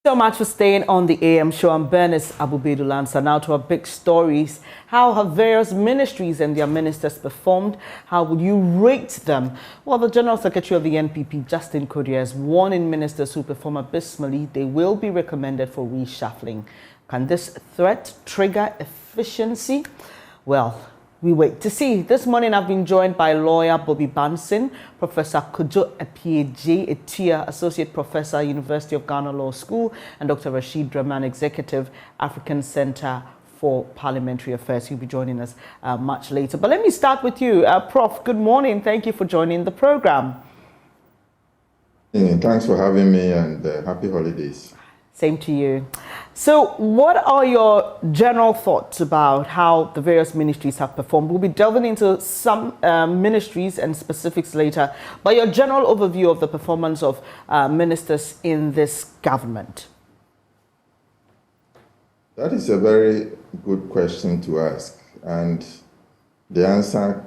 So much for staying on the AM show. I'm Bernice Abu-Baidoo Lansah. Now to our big stories. How have various ministries and their ministers performed? How would you rate them? Well, the General Secretary of the NPP, Justin Kodia, is warning ministers who perform abysmally they will be recommended for reshuffling. Can this threat trigger efficiency? Well, we wait to see. This morning I've been joined by lawyer Bobby Banson, Professor Kojo Epieje Etia, Associate Professor, University of Ghana Law School, and Dr. Rashid Rahman, Executive, African Center for Parliamentary Affairs. He'll be joining us much later. But let me start with you. Prof, good morning. Thank you for joining the program. Thanks for having me, and happy holidays. Same to you. So what are your general thoughts about how the various ministries have performed? We'll be delving into some ministries and specifics later, but your general overview of the performance of ministers in this government. That is a very good question to ask, and the answer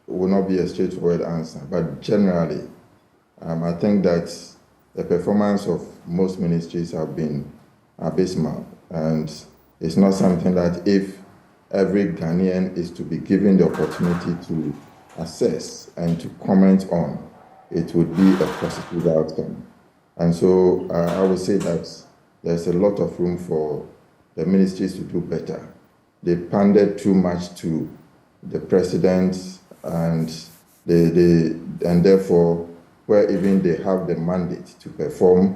will not be a straightforward answer, but generally, I think that the performance of most ministries have been abysmal, and it's not something that if every Ghanaian is to be given the opportunity to assess and to comment on, it would be a positive outcome. And so I would say that there's a lot of room for the ministries to do better. They pandered too much to the president, and therefore, where even they have the mandate to perform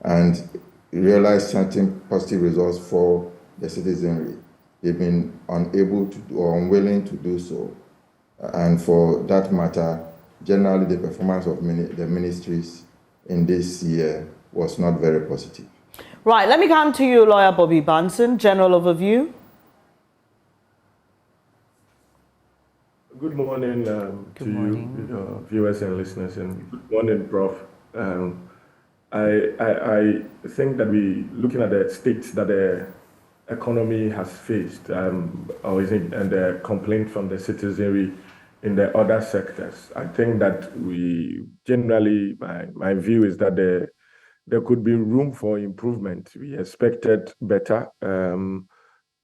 and realize certain positive results for the citizenry, they've been unable to do or unwilling to do so. And for that matter, generally the performance of the ministries in this year was not very positive. Right, let me come to you, lawyer Bobby Banson. General overview. Good morning to you, viewers and listeners, and good morning, Prof. I think that looking at the states that the economy has faced, and the complaint from the citizenry in the other sectors, I think that we generally, my view is that there could be room for improvement. We expected better,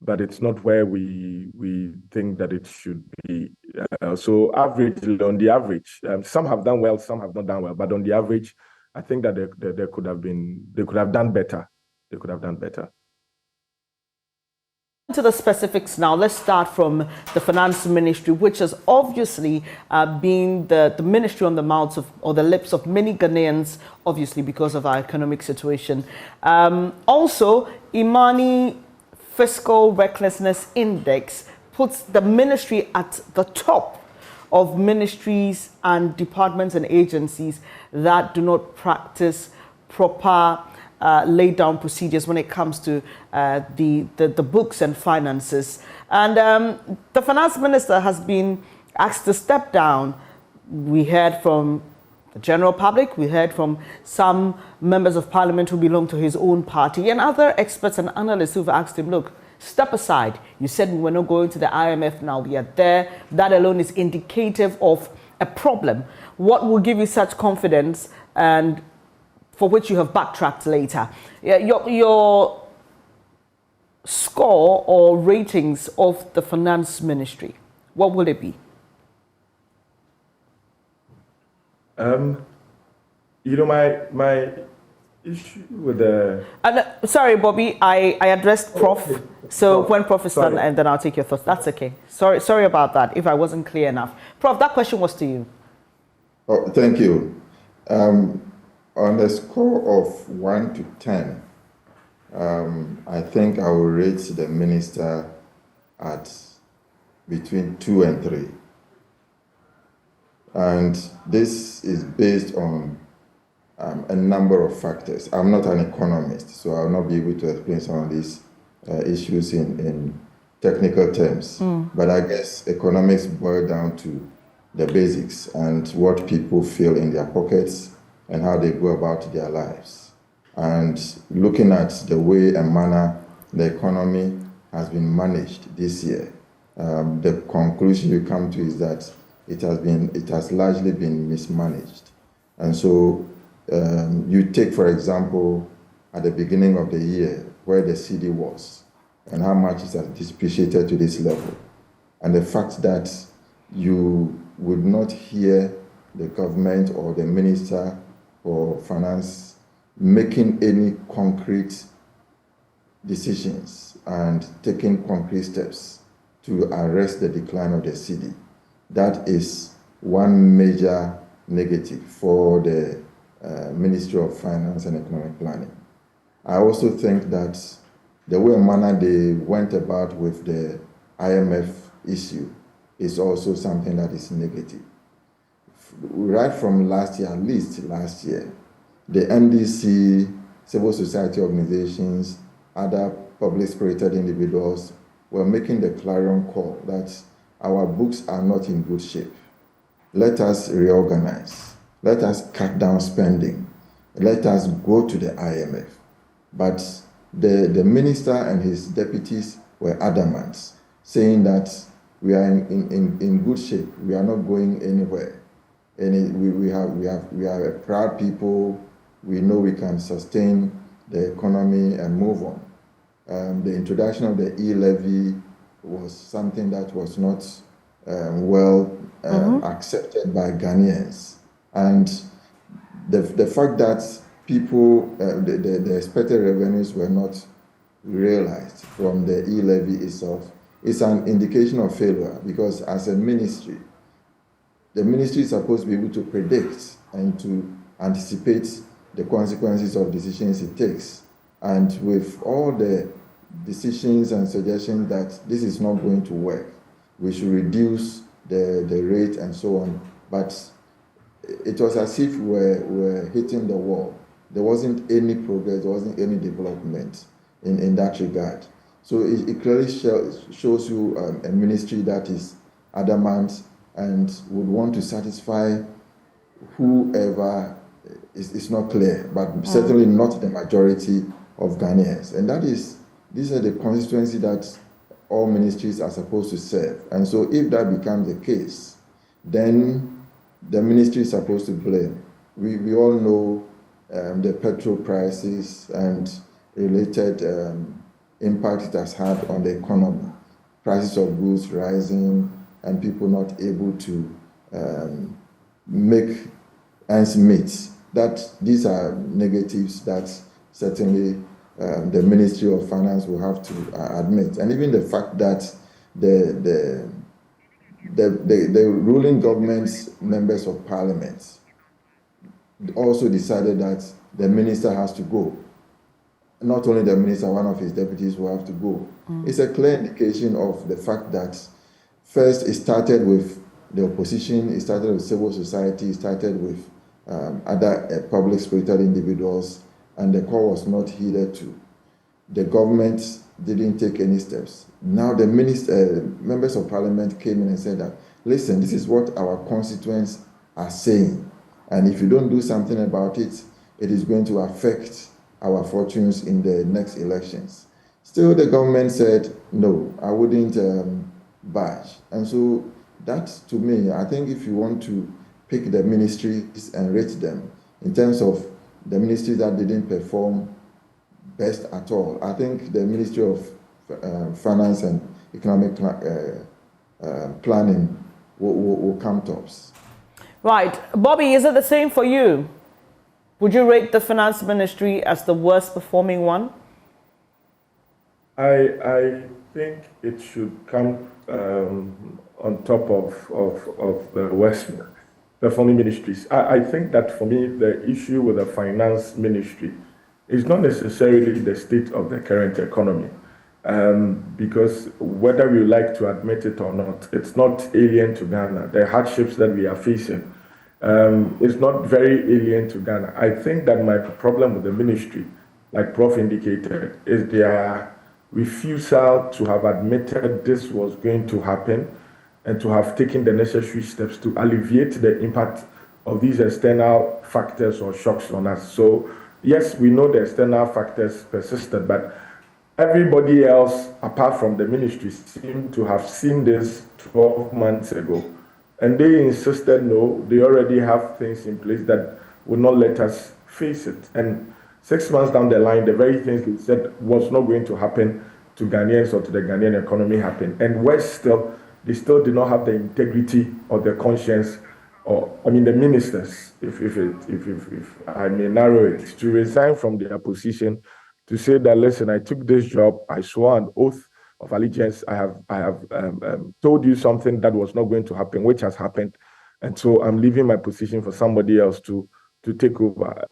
but it's not where we think that it should be. So on the average, some have done well, some have not done well, but on the average, I think that they could have done better. They could have done better. To the specifics now, let's start from the finance ministry, which has obviously been the ministry on the mouths of, or the lips of many Ghanaians, obviously because of our economic situation. Also, Imani Fiscal Recklessness Index puts the ministry at the top of ministries and departments and agencies that do not practice proper laid down procedures when it comes to the books and finances. And the finance minister has been asked to step down. We heard from the general public, we heard from some members of parliament who belong to his own party, and other experts and analysts who've asked him, look, step aside. You said we were not going to the IMF, now we are there. That alone is indicative of a problem. What will give you such confidence, and for which you have backtracked later? Your score or ratings of the finance ministry, what will it be? My issue with the... sorry, Bobby, I addressed Prof. Okay. So when Prof is done, and then I'll take your thoughts. That's okay. Sorry about that, if I wasn't clear enough. Prof, that question was to you. Oh, thank you. On a score of 1 to 10, I think I will rate the minister at between 2 and 3. And this is based on a number of factors. I'm not an economist, so I'll not be able to explain some of these issues in technical terms. But I guess economics boil down to the basics and what people feel in their pockets and how they go about their lives. And looking at the way and manner the economy has been managed this year, the conclusion you come to is that it has largely been mismanaged. And so you take, for example, at the beginning of the year where the cedi was and how much it has depreciated to this level. And the fact that you would not hear the government or the Minister for Finance making any concrete decisions and taking concrete steps to arrest the decline of the cedi. That is one major negative for the Ministry of Finance and Economic Planning. I also think that the way and manner they went about with the IMF issue is also something that is negative. Right from last year, at least last year, the NDC, civil society organizations, other public-spirited individuals were making the clarion call that our books are not in good shape. Let us reorganize. Let us cut down spending. Let us go to the IMF. But the minister and his deputies were adamant, saying that we are in good shape. We are not going anywhere. And we are a proud people. We know we can sustain the economy and move on. The introduction of the e-levy was something that was not well accepted by Ghanaians. And the fact that people, the expected revenues were not realized from the e-levy itself is an indication of failure, because as a ministry, the ministry is supposed to be able to predict and to anticipate the consequences of decisions it takes. And with all the decisions and suggestions that this is not going to work, we should reduce the rate and so on. But it was as if we were hitting the wall. There wasn't any progress, there wasn't any development in that regard. So it clearly shows you a ministry that is adamant and would want to satisfy whoever is not clear, but certainly not the majority of Ghanaians. And these are the constituency that all ministries are supposed to serve. And so if that becomes the case, then the ministry is supposed to blame. We all know the petrol prices and related impact it has had on the economy. Prices of goods rising and people not able to make ends meet. That these are negatives that certainly the Ministry of Finance will have to admit. And even the fact that the ruling government's members of parliament also decided that the minister has to go. Not only the minister, one of his deputies will have to go. It's a clear indication of the fact that first it started with the opposition, it started with civil society, it started with other public-spirited individuals, and the call was not heeded to. The government didn't take any steps. Now the members of parliament came in and said that, listen, this is what our constituents are saying, and if you don't do something about it, it is going to affect our fortunes in the next elections. Still, the government said, no, I wouldn't budge. And so that, to me, I think if you want to pick the ministries and rate them in terms of the ministries that didn't perform best at all, I think the Ministry of Finance and Economic Planning will come tops. Right. Bobby, is it the same for you? Would you rate the Finance Ministry as the worst performing one? I think it should come on top of the worst performing ministries. I think that for me, the issue with the Finance Ministry is not necessarily the state of the current economy, because whether we like to admit it or not, it's not alien to Ghana. The hardships that we are facing is not very alien to Ghana. I think that my problem with the ministry, like Prof indicated, is their refusal to have admitted this was going to happen and to have taken the necessary steps to alleviate the impact of these external factors or shocks on us. So yes, we know the external factors persisted, but everybody else, apart from the ministry, seemed to have seen this 12 months ago. And they insisted, no, they already have things in place that will not let us face it. And 6 months down the line, the very things they said was not going to happen to Ghanaians or to the Ghanaian economy happen. And worse still, they still did not have the integrity or the conscience, or I mean the ministers, if I may narrow it, to resign from their position, to say that, listen, I took this job, I swore an oath of allegiance, I have told you something that was not going to happen, which has happened, and so I'm leaving my position for somebody else to take over.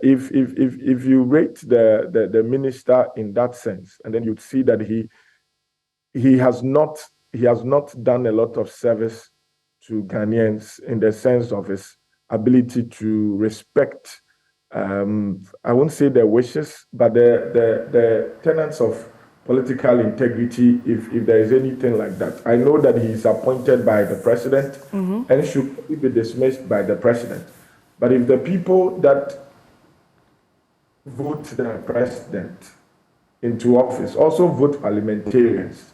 If you rate the minister in that sense, and then you'd see that he has not done a lot of service to Ghanaians in the sense of his ability to respect, I won't say their wishes, but the tenets of political integrity, if there is anything like that. I know that he is appointed by the president and should be dismissed by the president. But if the people that vote the president into office also vote parliamentarians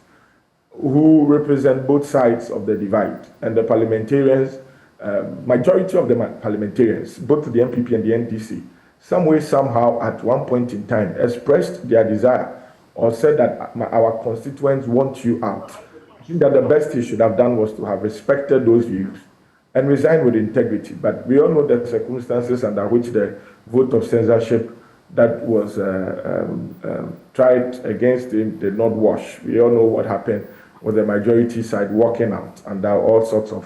who represent both sides of the divide, and the parliamentarians, majority of the parliamentarians, both the MPP and the NDC, some way, somehow, at one point in time, expressed their desire or said that our constituents want you out. I think that the best he should have done was to have respected those views and resigned with integrity. But we all know the circumstances under which the vote of censorship that was tried against him did not wash. We all know what happened with the majority side walking out under all sorts of,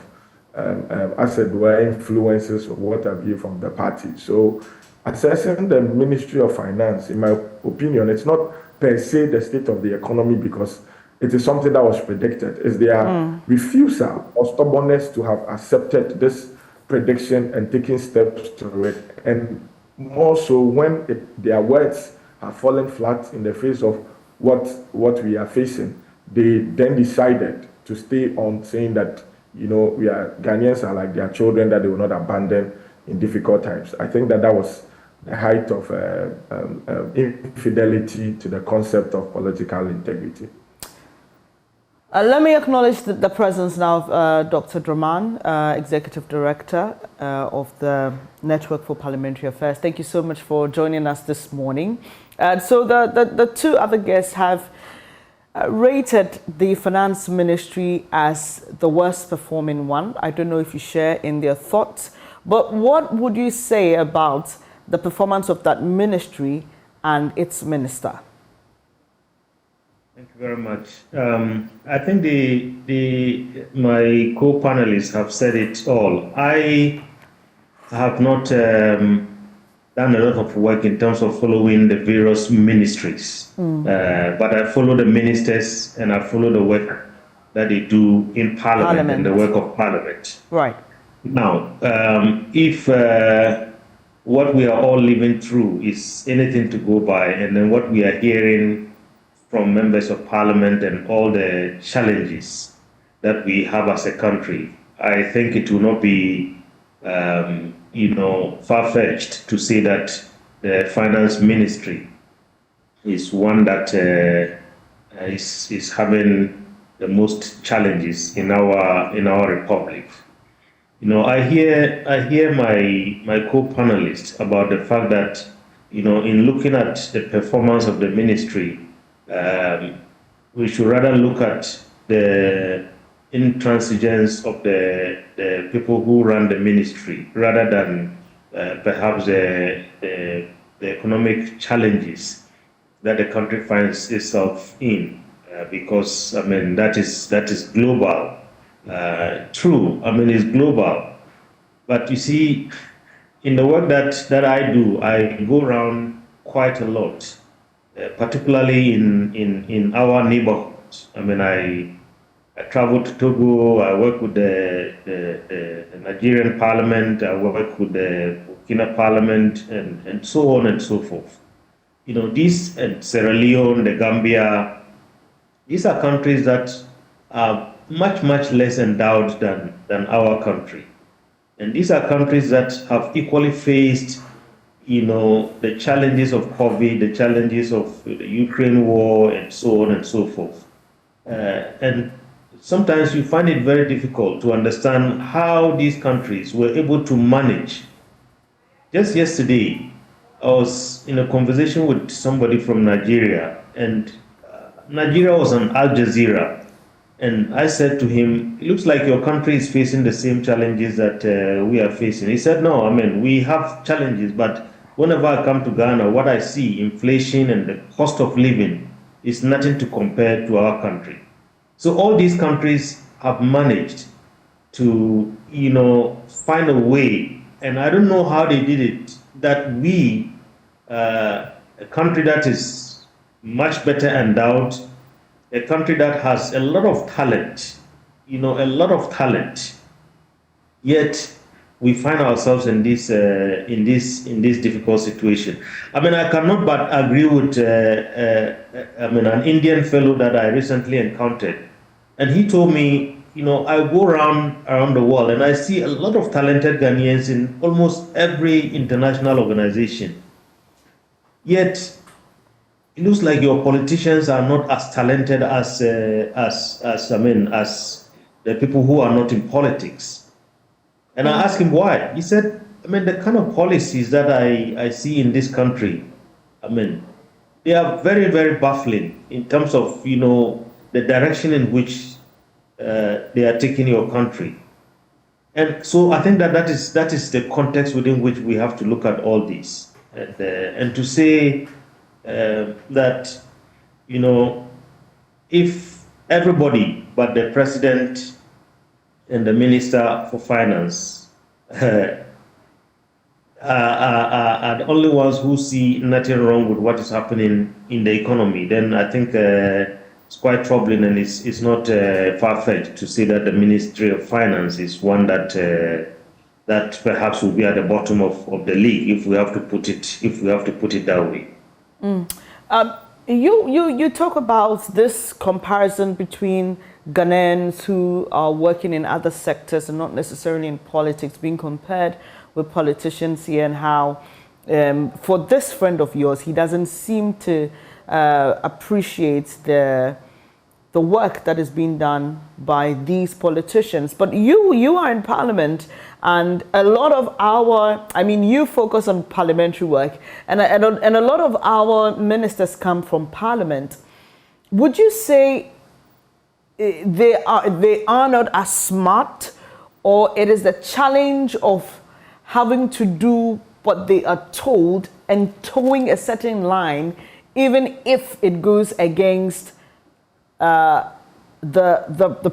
as it were, influences or what have you from the party. So assessing the Ministry of Finance, in my opinion, it's not per se the state of the economy, because it is something that was predicted. It's their refusal or stubbornness to have accepted this prediction and taking steps to it. And more so when their words have fallen flat in the face of what we are facing, they then decided to stay on saying that, Ghanaians are like their children that they will not abandon in difficult times. I think that was the height of infidelity to the concept of political integrity. Let me acknowledge the presence now of Dr. Draman, Executive Director of the Network for Parliamentary Affairs. Thank you so much for joining us this morning. So the two other guests have rated the Finance Ministry as the worst performing one. I don't know if you share in their thoughts, but what would you say about the performance of that ministry and its minister? Thank you very much. I think my co-panelists have said it all. I have not done a lot of work in terms of following the various ministries, but I follow the ministers and I follow the work that they do in Parliament. And the work of Parliament. Right. Now, if what we are all living through is anything to go by, and then what we are hearing from members of Parliament and all the challenges that we have as a country, I think it will not be, far-fetched to say that the Finance Ministry is one that is having the most challenges in our republic. I hear my co-panelists about the fact that, in looking at the performance of the ministry, we should rather look at the intransigence of the people who run the ministry rather than perhaps the economic challenges that the country finds itself in, because that is global. True, it's global, but you see, in the work that I do, I go around quite a lot. Particularly in our neighborhoods. I travel to Togo, I work with the Nigerian Parliament, I work with the Burkina Parliament, and so on and so forth. These, and Sierra Leone, the Gambia, these are countries that are much, much less endowed than our country. And these are countries that have equally faced the challenges of COVID, the challenges of the Ukraine war, and so on and so forth. And sometimes you find it very difficult to understand how these countries were able to manage just yesterday, I was in a conversation with somebody from Nigeria, and Nigeria was on Al Jazeera. And I said to him, it looks like your country is facing the same challenges that we are facing. He said, no, I mean, we have challenges, but whenever I come to Ghana, what I see, inflation and the cost of living, is nothing to compare to our country. So all these countries have managed to, find a way, and I don't know how they did it, that we, a country that is much better endowed, a country that has a lot of talent, a lot of talent, yet we find ourselves in this difficult situation. I mean, I cannot but agree with an Indian fellow that I recently encountered, and he told me, I go around the world and I see a lot of talented Ghanaians in almost every international organization, yet it looks like your politicians are not as talented as the people who are not in politics. And I asked him why. He said, the kind of policies that I see in this country, they are very, very baffling in terms of, the direction in which they are taking your country. And so I think that is the context within which we have to look at all this. And to say that, if everybody but the president and the minister for finance are the only ones who see nothing wrong with what is happening in the economy, then I think it's quite troubling, and it's not far-fetched to say that the Ministry of Finance is one that that perhaps will be at the bottom of the league, if we have to put it that way. You talk about this comparison between Ghanaians who are working in other sectors and not necessarily in politics being compared with politicians here, and how for this friend of yours, he doesn't seem to appreciate the work that is being done by these politicians. But you are in Parliament, and a lot of our, you focus on parliamentary work, and a lot of our ministers come from Parliament. Would you say they are not as smart, or it is the challenge of having to do what they are told and towing a certain line, even if it goes against the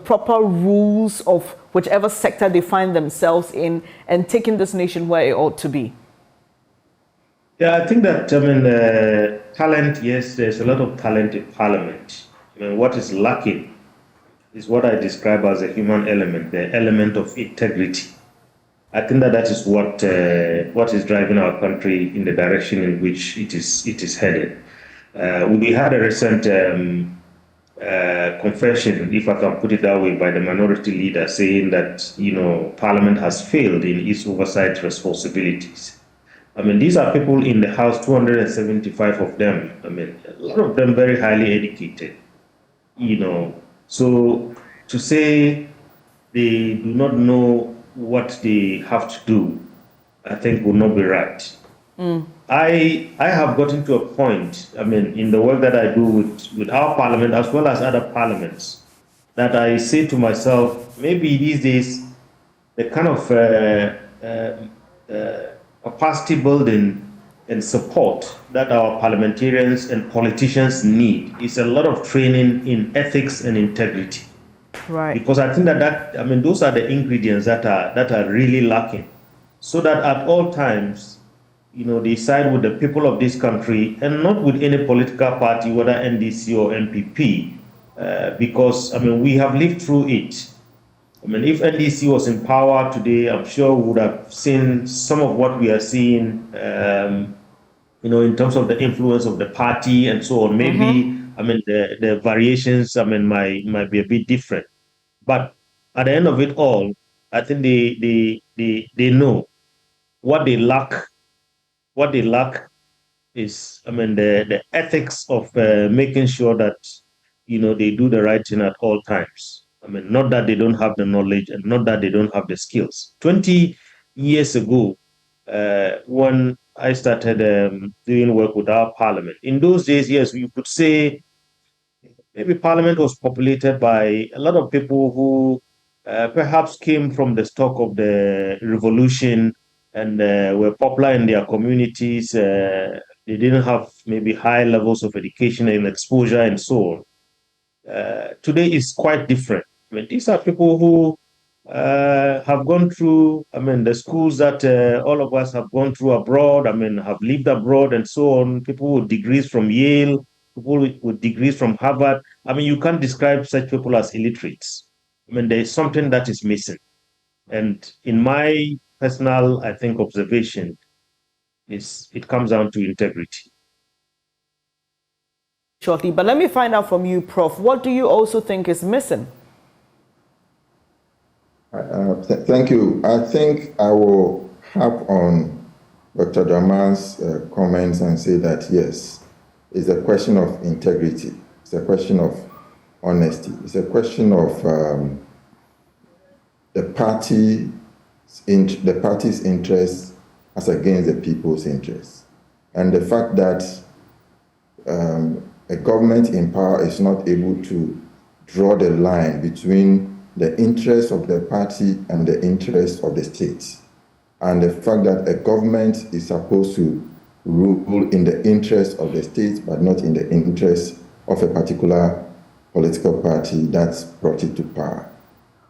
proper rules of whichever sector they find themselves in, and taking this nation where it ought to be? Yeah, I think that talent. Yes, there's a lot of talent in Parliament. What is lacking is what I describe as a human element, the element of integrity. I think that is what is driving our country in the direction in which it is headed. We had a recent confession, if I can put it that way, by the minority leader, saying that Parliament has failed in its oversight responsibilities. These are people in the House, 275 of them. A lot of them very highly educated. So to say they do not know what they have to do, I think would not be right. I have gotten to a point, in the work that I do with our Parliament as well as other parliaments, that I say to myself, maybe these days the kind of capacity building and support that our parliamentarians and politicians need is a lot of training in ethics and integrity. Right. Because I think that those are the ingredients that are really lacking, so that at all times, they side with the people of this country and not with any political party, whether NDC or NPP, because we have lived through it. If NDC was in power today, I'm sure we would have seen some of what we are seeing, in terms of the influence of the party and so on. Maybe the variations might be a bit different, but at the end of it all, I think they know what they lack. What they lack is, the ethics of making sure that, they do the right thing at all times. Not that they don't have the knowledge and not that they don't have the skills. 20 years ago, when I started doing work with our parliament. In those days, yes, you could say maybe parliament was populated by a lot of people who perhaps came from the stock of the revolution and were popular in their communities. They didn't have maybe high levels of education and exposure and so on. Today is quite different. I mean, these are people who have gone through, I mean, the schools that all of us have gone through abroad, I mean, have lived abroad and so on. People with degrees from Yale, people with degrees from Harvard. I mean, you can't describe such people as illiterates. I mean, there is something that is missing. And in my personal, I think, observation, is it comes down to integrity. Shortly, but let me find out from you, Prof. What do you also think is missing? Thank you. I think I will harp on Dr. Daman's comments and say that, yes, it's a question of integrity. It's a question of honesty. It's a question of the party's interests as against the people's interests. And the fact that a government in power is not able to draw the line between the interests of the party and the interests of the state. And the fact that a government is supposed to rule in the interest of the state, but not in the interest of a particular political party that's brought it to power.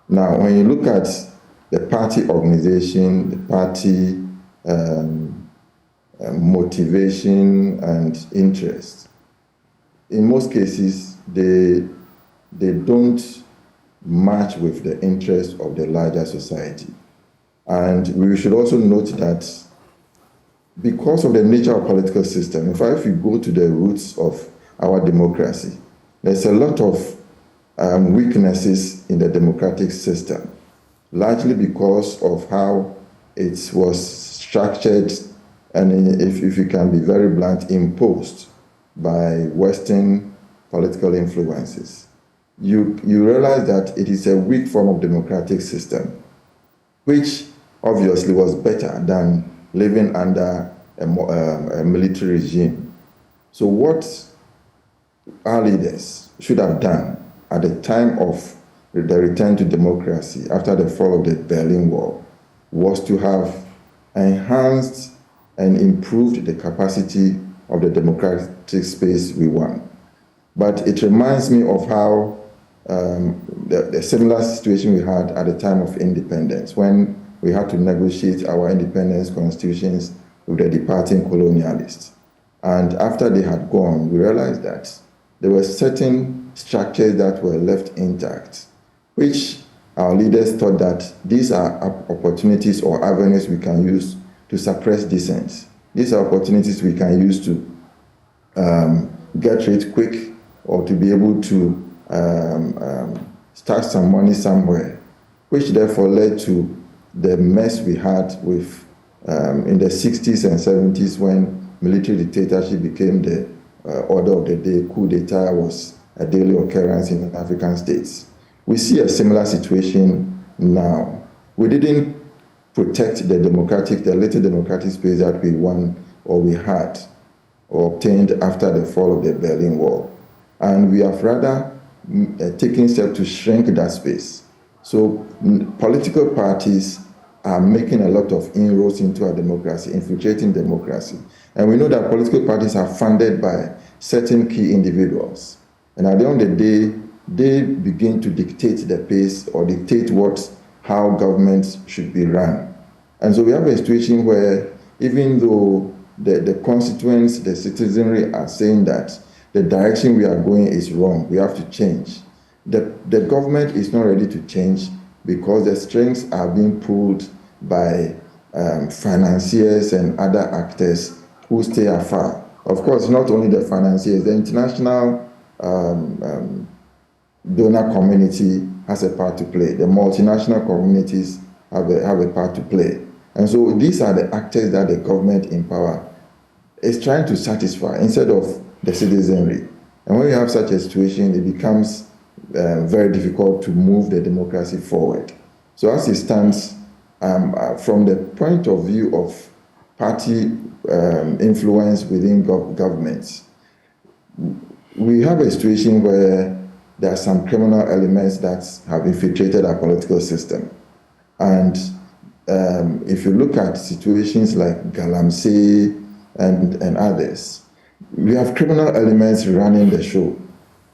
Now, when you look at the party organization, the party motivation and interest, in most cases, they don't match with the interests of the larger society. And we should also note that because of the nature of political system, if we go to the roots of our democracy, there's a lot of weaknesses in the democratic system, largely because of how it was structured and, if you can be very blunt, imposed by Western political influences. You realize that it is a weak form of democratic system, which obviously was better than living under a military regime. So what our leaders should have done at the time of the return to democracy after the fall of the Berlin Wall was to have enhanced and improved the capacity of the democratic space we want. But it reminds me of how the similar situation we had at the time of independence, when we had to negotiate our independence constitutions with the departing colonialists. And after they had gone, we realized that there were certain structures that were left intact, which our leaders thought that these are opportunities or avenues we can use to suppress dissent. These are opportunities we can use to get rich quick or to be able to start some money somewhere, which therefore led to the mess we had with in the 60s and 70s when military dictatorship became the order of the day. Coup d'etat was a daily occurrence in African states. We see a similar situation now. We didn't protect the little democratic space that we won or we had or obtained after the fall of the Berlin Wall. And we have rather taken steps to shrink that space. So political parties are making a lot of inroads into our democracy, infiltrating democracy. And we know that political parties are funded by certain key individuals. And at the end of the day, they begin to dictate the pace or dictate how governments should be run. And so we have a situation where even though the constituents, the citizenry are saying that the direction we are going is wrong, we have to change, the government is not ready to change because the strings are being pulled by financiers and other actors who stay afar. Of course, not only the financiers, the international donor community has a part to play. The multinational communities have a part to play. And so these are the actors that the government in power is trying to satisfy instead of the citizenry. And when you have such a situation, it becomes very difficult to move the democracy forward. So as it stands, from the point of view of party influence within governments. We have a situation where there are some criminal elements that have infiltrated our political system. And if you look at situations like Galamsey and others, we have criminal elements running the show.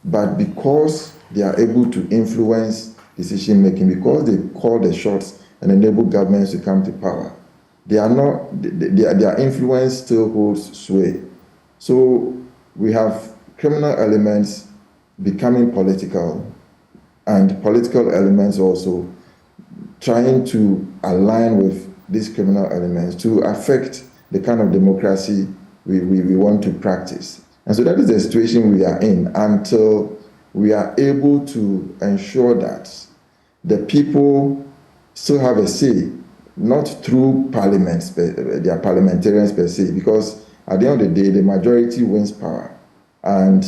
But because they are able to influence decision making, because they call the shots and enable governments to come to power, their influence still holds sway. So we have criminal elements becoming political, and political elements also trying to align with these criminal elements to affect the kind of democracy we want to practice. And so that is the situation we are in until we are able to ensure that the people still have a say, not through parliaments, their parliamentarians per se, because at the end of the day, the majority wins power. And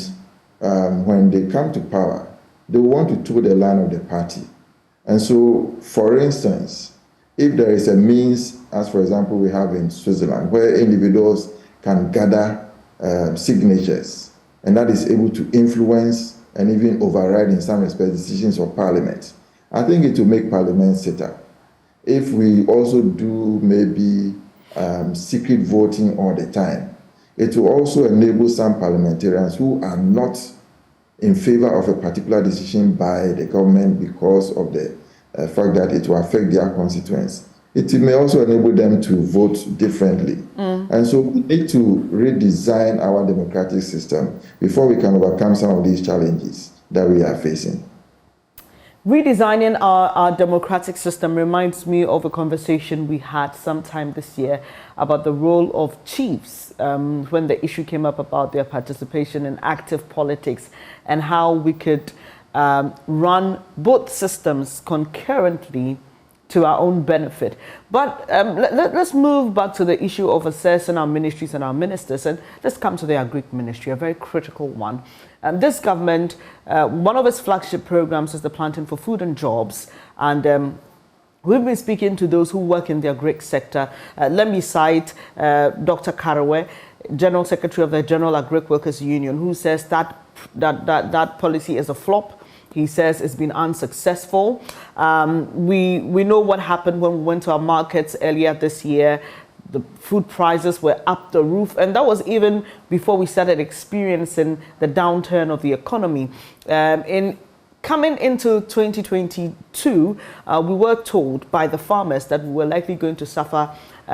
when they come to power, they want to toe the line of the party. And so, for instance, if there is a means, as for example we have in Switzerland, where individuals can gather signatures, and that is able to influence and even override in some respects decisions of parliament, I think it will make parliament sit up. If we also do maybe secret voting all the time, it will also enable some parliamentarians who are not in favor of a particular decision by the government because of the fact that it will affect their constituents. It may also enable them to vote differently. And so we need to redesign our democratic system before we can overcome some of these challenges that we are facing. Redesigning our democratic system reminds me of a conversation we had sometime this year about the role of chiefs when the issue came up about their participation in active politics and how we could run both systems concurrently to our own benefit. But let's move back to the issue of assessing our ministries and our ministers, and let's come to the Agric Ministry, a very critical one. This government, one of its flagship programs is the Planting for Food and Jobs, and we've been speaking to those who work in the agric sector. Let me cite Dr. Karawe, General Secretary of the General Agric Workers Union, who says that policy is a flop. He says it's been unsuccessful. We know what happened when we went to our markets earlier this year. The food prices were up the roof, and that was even before we started experiencing the downturn of the economy. Coming into 2022, we were told by the farmers that we were likely going to suffer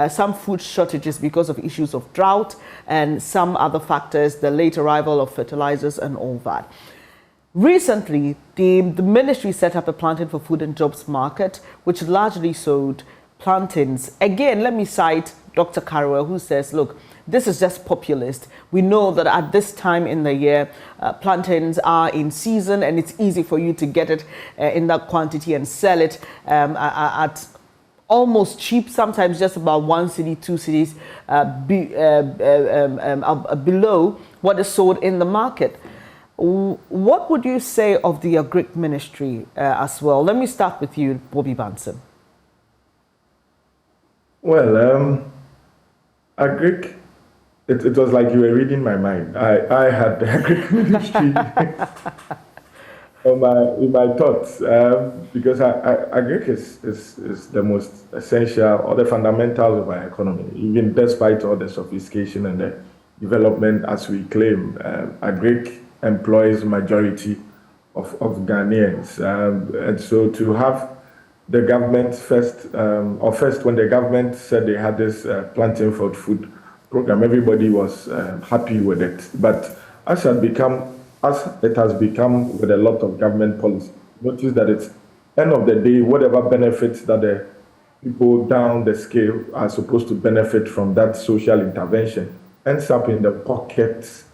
some food shortages because of issues of drought and some other factors, the late arrival of fertilizers and all that. Recently, the ministry set up a Planting for Food and Jobs market, which largely sold plantains. Again, let me cite Dr. Karawe, who says, look, this is just populist. We know that at this time in the year, plantains are in season and it's easy for you to get it in that quantity and sell it at almost cheap, sometimes just about 1 city, 2 cities below what is sold in the market. What would you say of the Agric Ministry as well? Let me start with you, Bobby Banson. Well, Agric, it was like you were reading my mind. I had the Agric Ministry in my thoughts because Agric is the most essential or the fundamentals of our economy, even despite all the sophistication and the development as we claim. Agric employs majority of Ghanaians, and so to have the government first when the government said they had this Planting for Food program, everybody was happy with it. But as it has become with a lot of government policy, notice that it's end of the day, whatever benefits that the people down the scale are supposed to benefit from that social intervention ends up in the pockets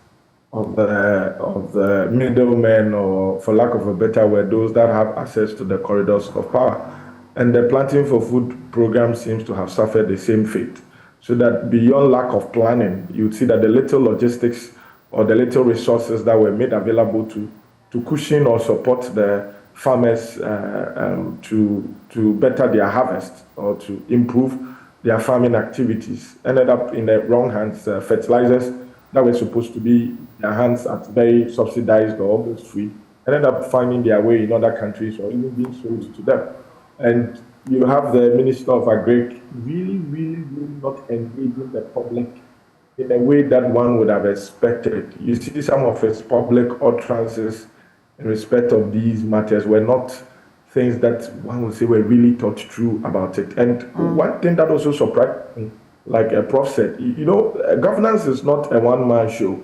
of the middlemen, or for lack of a better word, those that have access to the corridors of power. And the Planting for Food program seems to have suffered the same fate. So that beyond lack of planning, you'd see that the little logistics or the little resources that were made available to cushion or support the farmers to better their harvest or to improve their farming activities ended up in the wrong hands. Fertilizers that were supposed to be in their hands at very subsidized or almost free ended up finding their way in other countries or even being sold to them. And you have the Minister of Agric really not engaging the public in a way that one would have expected. You see, some of his public utterances in respect of these matters were not things that one would say were really thought through about it. And one thing that also surprised me, like a prof said, governance is not a one-man show.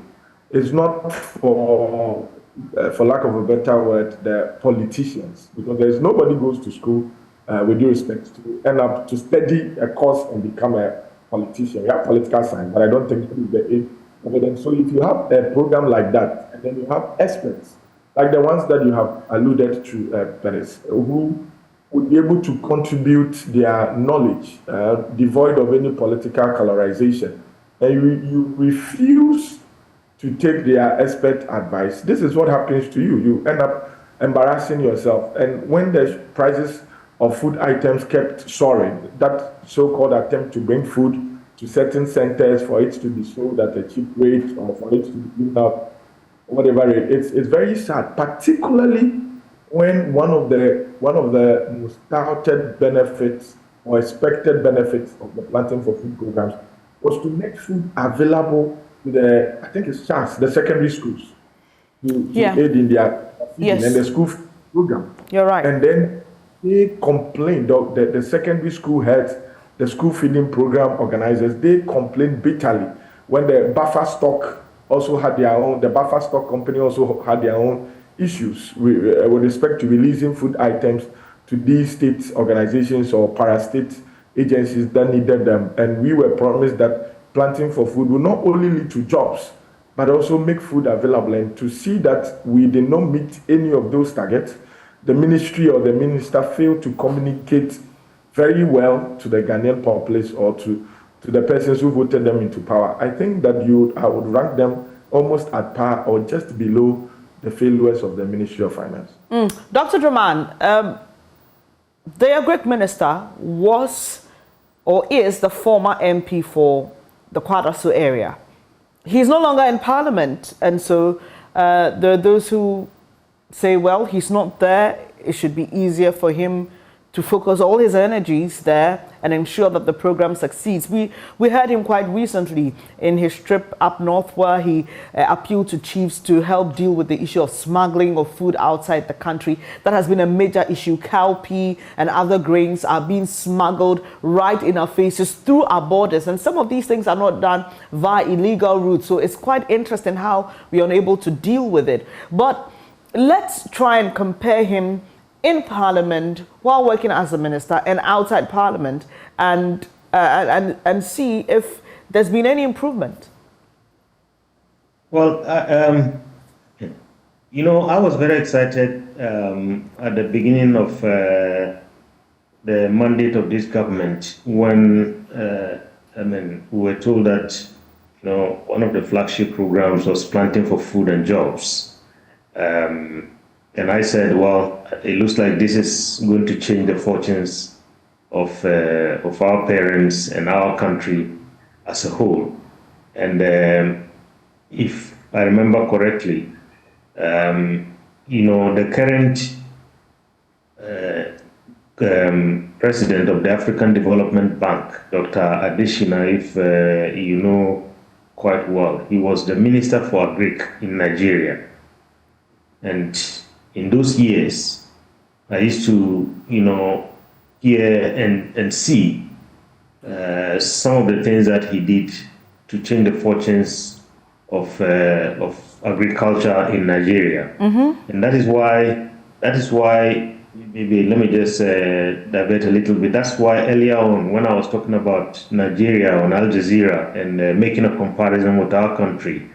It's not for lack of a better word, the politicians, because there's nobody goes to school with due respect to end up to study a course and become a politician. You have political science, but I don't think it's the aim of it. So if you have a program like that, and then you have experts, like the ones that you have alluded to, Bernice, who would be able to contribute their knowledge, devoid of any political colorization, and you refuse to take their expert advice, this is what happens to you. You end up embarrassing yourself. And when the prices of food items kept soaring, that so-called attempt to bring food to certain centers for it to be sold at a cheap rate or for it to be cleaned up, whatever it's very sad, particularly when one of the most touted benefits or expected benefits of the Planting for Food programs was to make food available to I think it's CHAS, the secondary schools, to aid in their feeding and the school program. You're right. And then they complained, the secondary school heads, the school feeding program organizers, they complained bitterly when the buffer stock also had their own, the buffer stock company also had their own issues with respect to releasing food items to these state organizations or para-state agencies that needed them. And we were promised that Planting for Food will not only lead to jobs, but also make food available. And to see that we did not meet any of those targets, the ministry or the minister failed to communicate very well to the Ghanaian populace or to the persons who voted them into power. I think that I would rank them almost at par or just below the failures of the Ministry of Finance. Dr. Draman, the Agric Minister was or is the former MP for the Kwadraso area. He's no longer in Parliament, and so there are those who say, well, he's not there. It should be easier for him to focus all his energies there and ensure that the program succeeds. We heard him quite recently in his trip up north where he appealed to chiefs to help deal with the issue of smuggling of food outside the country. That has been a major issue. Cowpea and other grains are being smuggled right in our faces through our borders. And some of these things are not done via illegal routes. So it's quite interesting how we are unable to deal with it. But let's try and compare him in Parliament while working as a minister and outside Parliament and see if there's been any improvement. Well, I was very excited at the beginning of the mandate of this government when we were told that one of the flagship programs was Planting for Food and Jobs. And I said, well, it looks like this is going to change the fortunes of our parents and our country as a whole. And if I remember correctly, the current president of the African Development Bank, Dr. Adesina, if you know quite well, he was the Minister for Agric in Nigeria. And in those years, I used to, hear and see some of the things that he did to change the fortunes of agriculture in Nigeria. Mm-hmm. And that is why, maybe let me just divert a little bit. That's why earlier on, when I was talking about Nigeria on Al Jazeera and making a comparison with our country,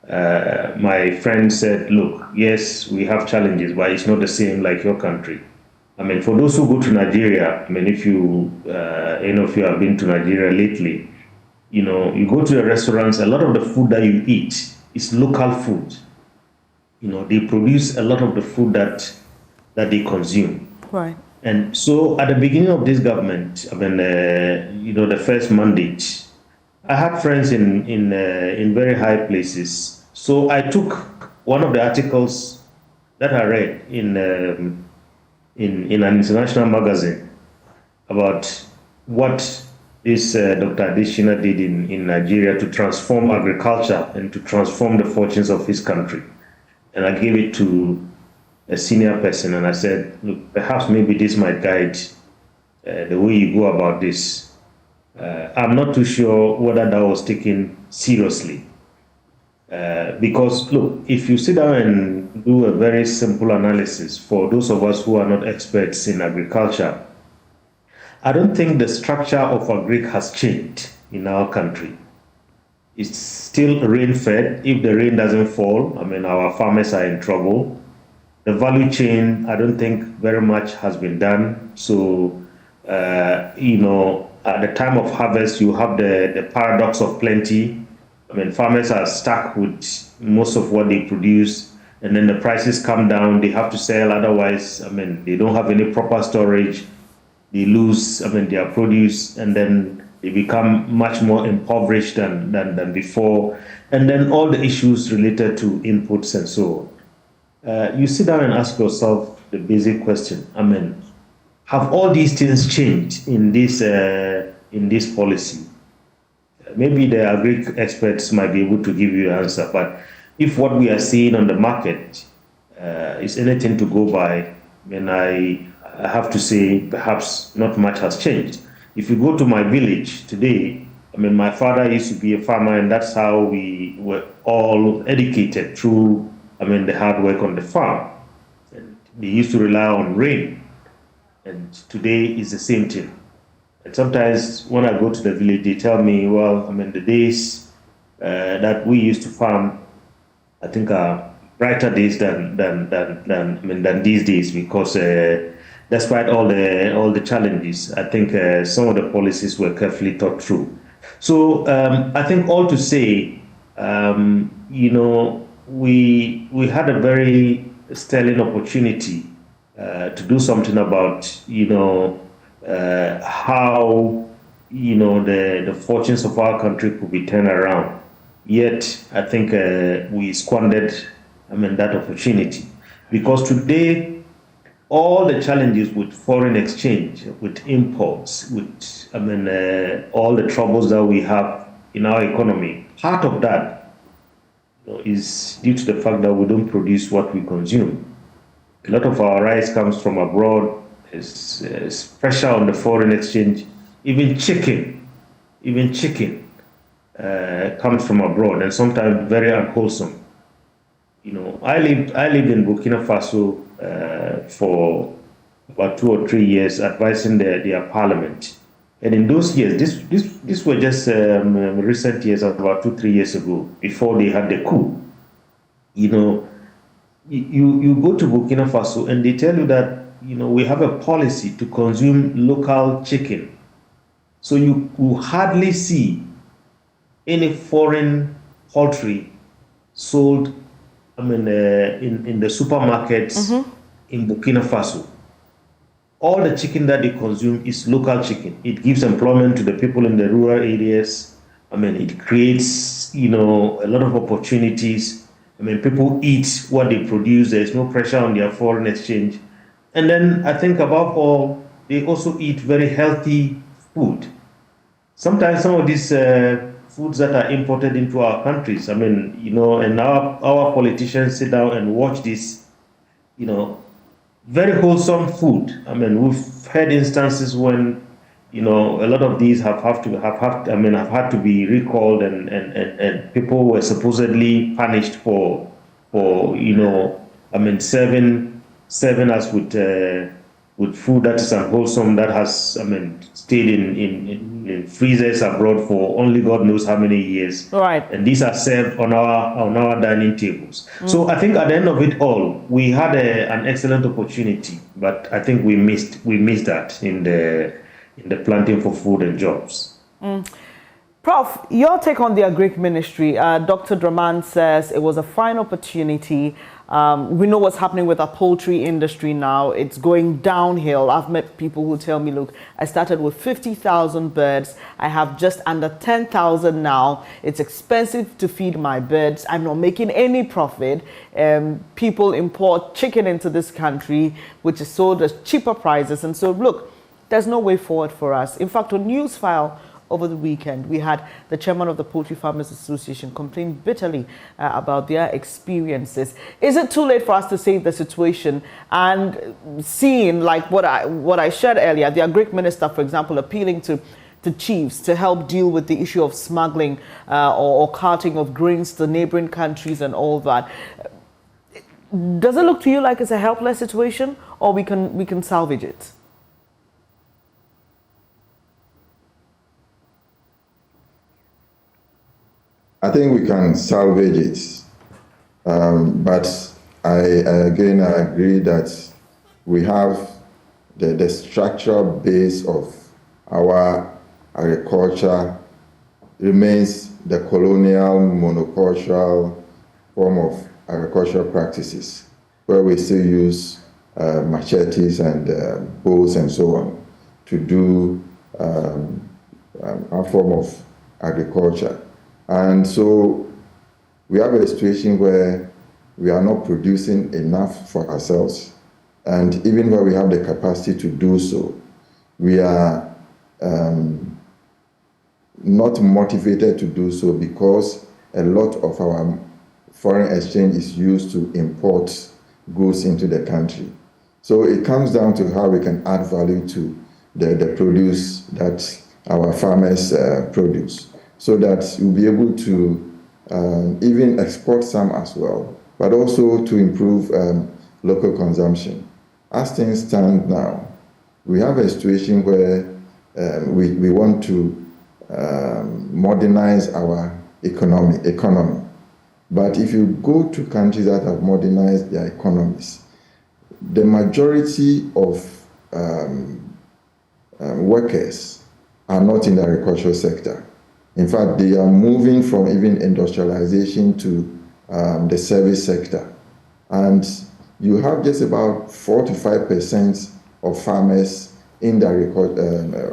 my friend said, look, yes, we have challenges, but it's not the same like your country. I mean, for those who go to Nigeria, I mean, if you have been to Nigeria lately, you go to the restaurants, a lot of the food that you eat is local food. They produce a lot of the food that they consume. Right. And so at the beginning of this government, I mean, the first mandate, I had friends in very high places. So I took one of the articles that I read in an international magazine about what this Dr. Adishina did in Nigeria to transform agriculture and to transform the fortunes of his country. And I gave it to a senior person and I said, look, perhaps maybe this might guide the way you go about this. I'm not too sure whether that was taken seriously. Because look, if you sit down and do a very simple analysis for those of us who are not experts in agriculture, I don't think the structure of agric has changed in our country. It's still rain-fed. If the rain doesn't fall, I mean, our farmers are in trouble. The value chain, I don't think very much has been done. So, at the time of harvest, you have the paradox of plenty. I mean, farmers are stuck with most of what they produce, and then the prices come down, they have to sell, otherwise, I mean, they don't have any proper storage, they lose, I mean, their produce, and then they become much more impoverished than before, and then all the issues related to inputs and so on. You sit down and ask yourself the basic question, I mean, have all these things changed in this policy? Maybe the agri experts might be able to give you an answer, but if what we are seeing on the market is anything to go by, then I have to say perhaps not much has changed. If you go to my village today, I mean, my father used to be a farmer, and that's how we were all educated through, I mean, the hard work on the farm. And they used to rely on rain, and today is the same thing. And sometimes when I go to the village, they tell me, well, I mean, the days that we used to farm, I think are brighter days than these days, because despite all the challenges, I think some of the policies were carefully thought through. So I think all to say, we had a very sterling opportunity to do something about, how, the fortunes of our country could be turned around. Yet, I think we squandered, that opportunity. Because today, all the challenges with foreign exchange, with imports, with, all the troubles that we have in our economy, part of that is due to the fact that we don't produce what we consume. A lot of our rice comes from abroad. There's pressure on the foreign exchange. Even chicken comes from abroad, and sometimes very unwholesome. I lived in Burkina Faso for about 2 or 3 years, advising their parliament. And in those years, this were just recent years, about 2-3 years ago, before they had the coup. You go to Burkina Faso and they tell you that we have a policy to consume local chicken. So you hardly see any foreign poultry sold, in the supermarkets in Burkina Faso. All the chicken that they consume is local chicken. It gives employment to the people in the rural areas. It creates, a lot of opportunities. People eat what they produce. There's no pressure on their foreign exchange. And then I think above all, they also eat very healthy food. Sometimes some of these foods that are imported into our countries, and our politicians sit down and watch this, very wholesome food. We've had instances when, a lot of these have had to be recalled, and people were supposedly punished for serving us with food that is unwholesome, that has, stayed in freezers abroad for only God knows how many years. Right. And these are served on our dining tables. So I think at the end of it all, we had an excellent opportunity, but I think we missed that in the planting for food and jobs. Prof, your take on the Agric Ministry. Dr. Draman says it was a fine opportunity We know what's happening with our poultry industry now. It's going downhill. I've met people who tell me, look, I started with 50,000 birds. I have just under 10,000 now. It's expensive to feed my birds. I'm not making any profit. People import chicken into this country, which is sold at cheaper prices. And so, look, there's no way forward for us. In fact, on Newsfile over the weekend, we had the chairman of the Poultry Farmers Association complain bitterly about their experiences. Is it too late for us to save the situation? And seeing like what I shared earlier, the Agric Minister, for example, appealing to chiefs to help deal with the issue of smuggling or carting of grains to neighboring countries and all that. Does it look to you like it's a helpless situation, or we can salvage it? I think we can salvage it, but I agree that we have the structural base of our agriculture remains the colonial monocultural form of agricultural practices, where we still use machetes and bows and so on to do our form of agriculture. And so we have a situation where we are not producing enough for ourselves. And even where we have the capacity to do so, we are not motivated to do so because a lot of our foreign exchange is used to import goods into the country. So it comes down to how we can add value to the produce that our farmers produce, so that we'll be able to even export some as well, but also to improve local consumption. As things stand now, we have a situation where we want to modernize our economy. But if you go to countries that have modernized their economies, the majority of workers are not in the agricultural sector. In fact, they are moving from even industrialization to the service sector. And you have just about 4 to 5% of farmers in the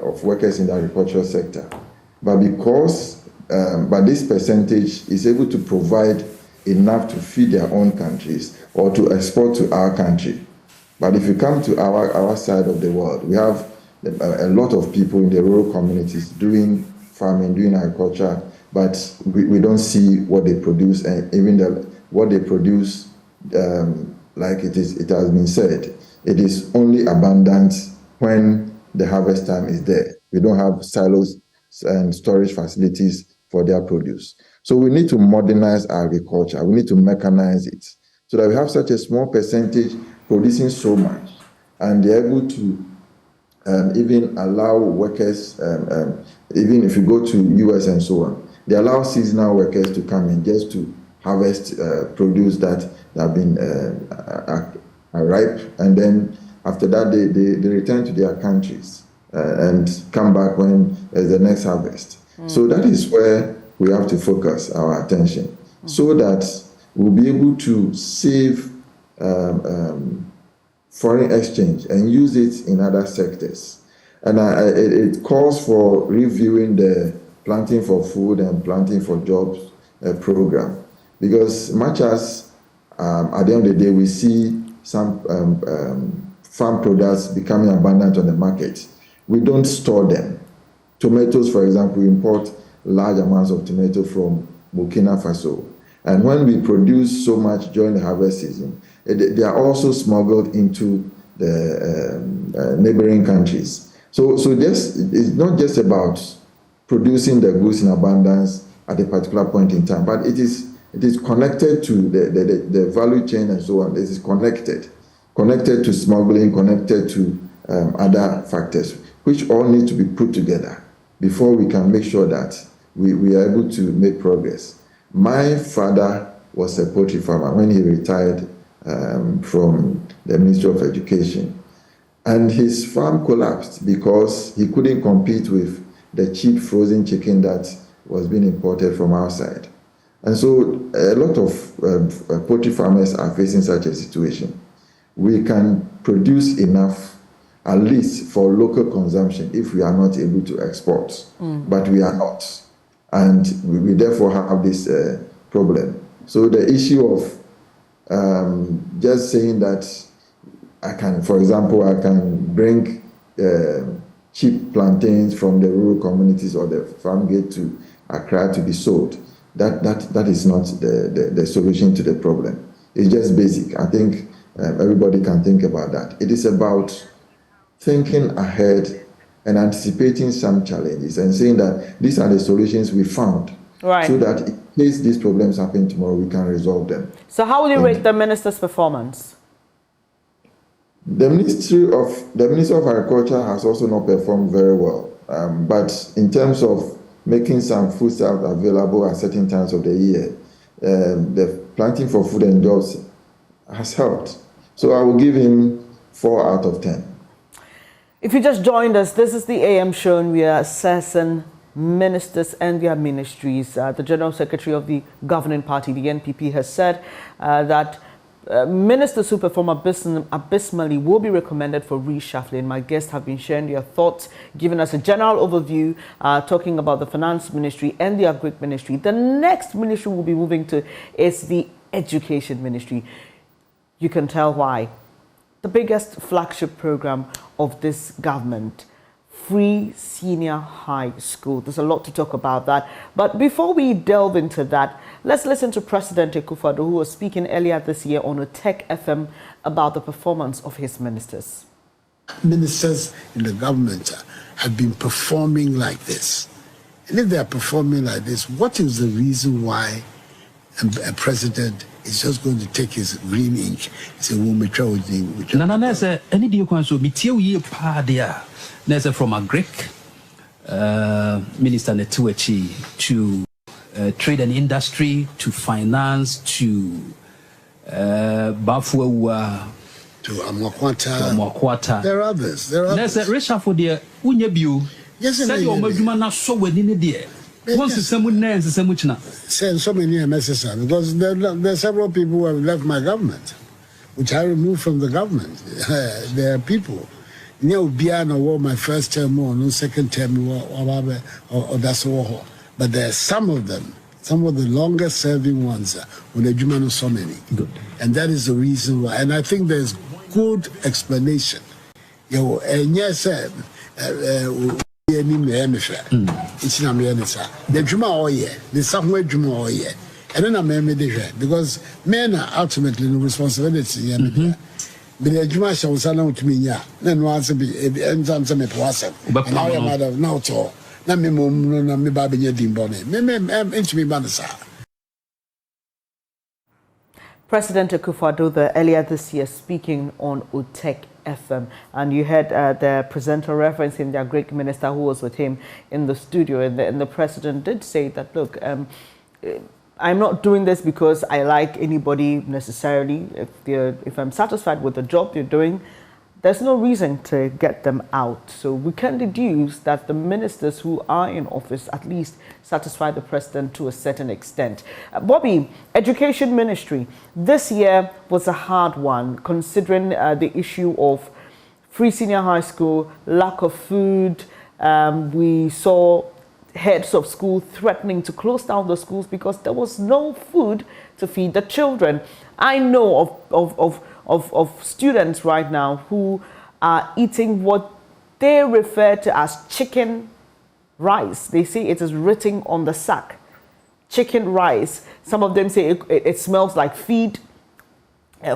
of workers in the agricultural sector. But but this percentage is able to provide enough to feed their own countries or to export to our country. But if you come to our side of the world, we have a lot of people in the rural communities doing farming, doing agriculture, but we don't see what they produce, and even what they produce, like it has been said, it is only abundant when the harvest time is there. We don't have silos and storage facilities for their produce. So we need to modernize our agriculture. We need to mechanize it so that we have such a small percentage producing so much, and they're able to even allow workers, even if you go to US and so on, they allow seasonal workers to come in just to harvest produce that have been ripe, and then after that they return to their countries and come back when there's the next harvest. So that is where we have to focus our attention, so that we'll be able to save foreign exchange and use it in other sectors. And it calls for reviewing the Planting for Food and Planting for Jobs program, because much as at the end of the day we see some farm products becoming abundant on the market, we don't store them. Tomatoes, for example, we import large amounts of tomato from Burkina Faso. And when we produce so much during the harvest season, they are also smuggled into the neighboring countries. So this is not just about producing the goods in abundance at a particular point in time, but it is connected to the value chain and so on. It is connected to smuggling, connected to other factors, which all need to be put together before we can make sure that we are able to make progress. My father was a poultry farmer when he retired from the Ministry of Education. And his farm collapsed because he couldn't compete with the cheap frozen chicken that was being imported from outside. And so a lot of poultry farmers are facing such a situation. We can produce enough, at least for local consumption, if we are not able to export, but we are not. And we therefore have this problem. So the issue of just saying that I can, for example, I can bring cheap plantains from the rural communities or the farm gate to Accra to be sold, that is not the solution to the problem. It's just basic. I think everybody can think about that. It is about thinking ahead and anticipating some challenges and saying that these are the solutions we found, right, so that in case these problems happen tomorrow, we can resolve them. So how will you rate the minister's performance? The Minister of Agriculture has also not performed very well, but in terms of making some foodstuffs available at certain times of the year, the planting for food and jobs has helped. So I will give him 4 out of 10. If you just joined us, this is the AM show, and we are assessing ministers and their ministries. The General Secretary of the governing party, the NPP, has said that ministers who perform abysmally will be recommended for reshuffling. My guests have been sharing their thoughts, giving us a general overview, talking about the Finance Ministry and the Agric Ministry. The next ministry we'll be moving to is the Education Ministry. You can tell why. The biggest flagship program of this government, free senior high school. There's a lot to talk about that. But before we delve into that, let's listen to President Akufo-Addo, who was speaking earlier this year on a Tech FM about the performance of his ministers. Ministers in the government have been performing like this. And if they are performing like this, what is the reason why a president is just going to take his green ink and say, we'll make sure with the... No, there's any deal so me there's from a Greek minister to trade and industry, to finance, to Bafua, to Amwakwata. There are others. There's a reshuffle there. Yes, said your Majumana so within the once someone names the much now. Send so many MSS because there are several people who have left my government, which I removed from the government. There are people. Near Biana war my first term or no second term or that's all. But there are some of them, some of the longest serving ones when the Jumano so many. Good. And that is the reason why. And I think there's good explanation. And yes, it's not the Juma all year, the somewhere Juma all year. And then I'm because men are ultimately no responsibility. But the Juma shall sound to me, yeah. Then once a bit, and some it wasn't. But now I'm out of now to all. Na me mum na me baby dimbone. Me into me banasa. President Akufo-Addo earlier this year speaking on Utek FM, and you heard the presenter referencing their great minister who was with him in the studio, and the president did say that, look, I'm not doing this because I like anybody necessarily. If I'm satisfied with the job they're doing, there's no reason to get them out. So we can deduce that the ministers who are in office at least satisfy the president to a certain extent. Bobby, Education Ministry, this year was a hard one considering the issue of free senior high school, lack of food. We saw heads of school threatening to close down the schools because there was no food to feed the children. I know of students right now who are eating what they refer to as chicken rice. They say it is written on the sack. Chicken rice. Some of them say it smells like feed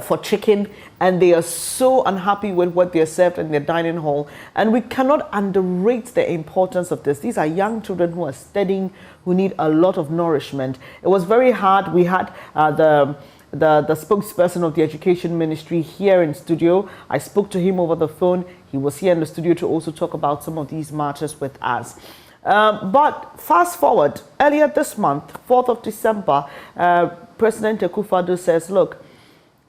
for chicken, and they are so unhappy with what they are served in their dining hall. And we cannot underrate the importance of this. These are young children who are studying, who need a lot of nourishment. It was very hard. We had the spokesperson of the Education Ministry here in studio. I spoke to him over the phone. He was here in the studio to also talk about some of these matters with us. But fast forward, earlier this month, 4th of December, President Akufo-Addo says, look,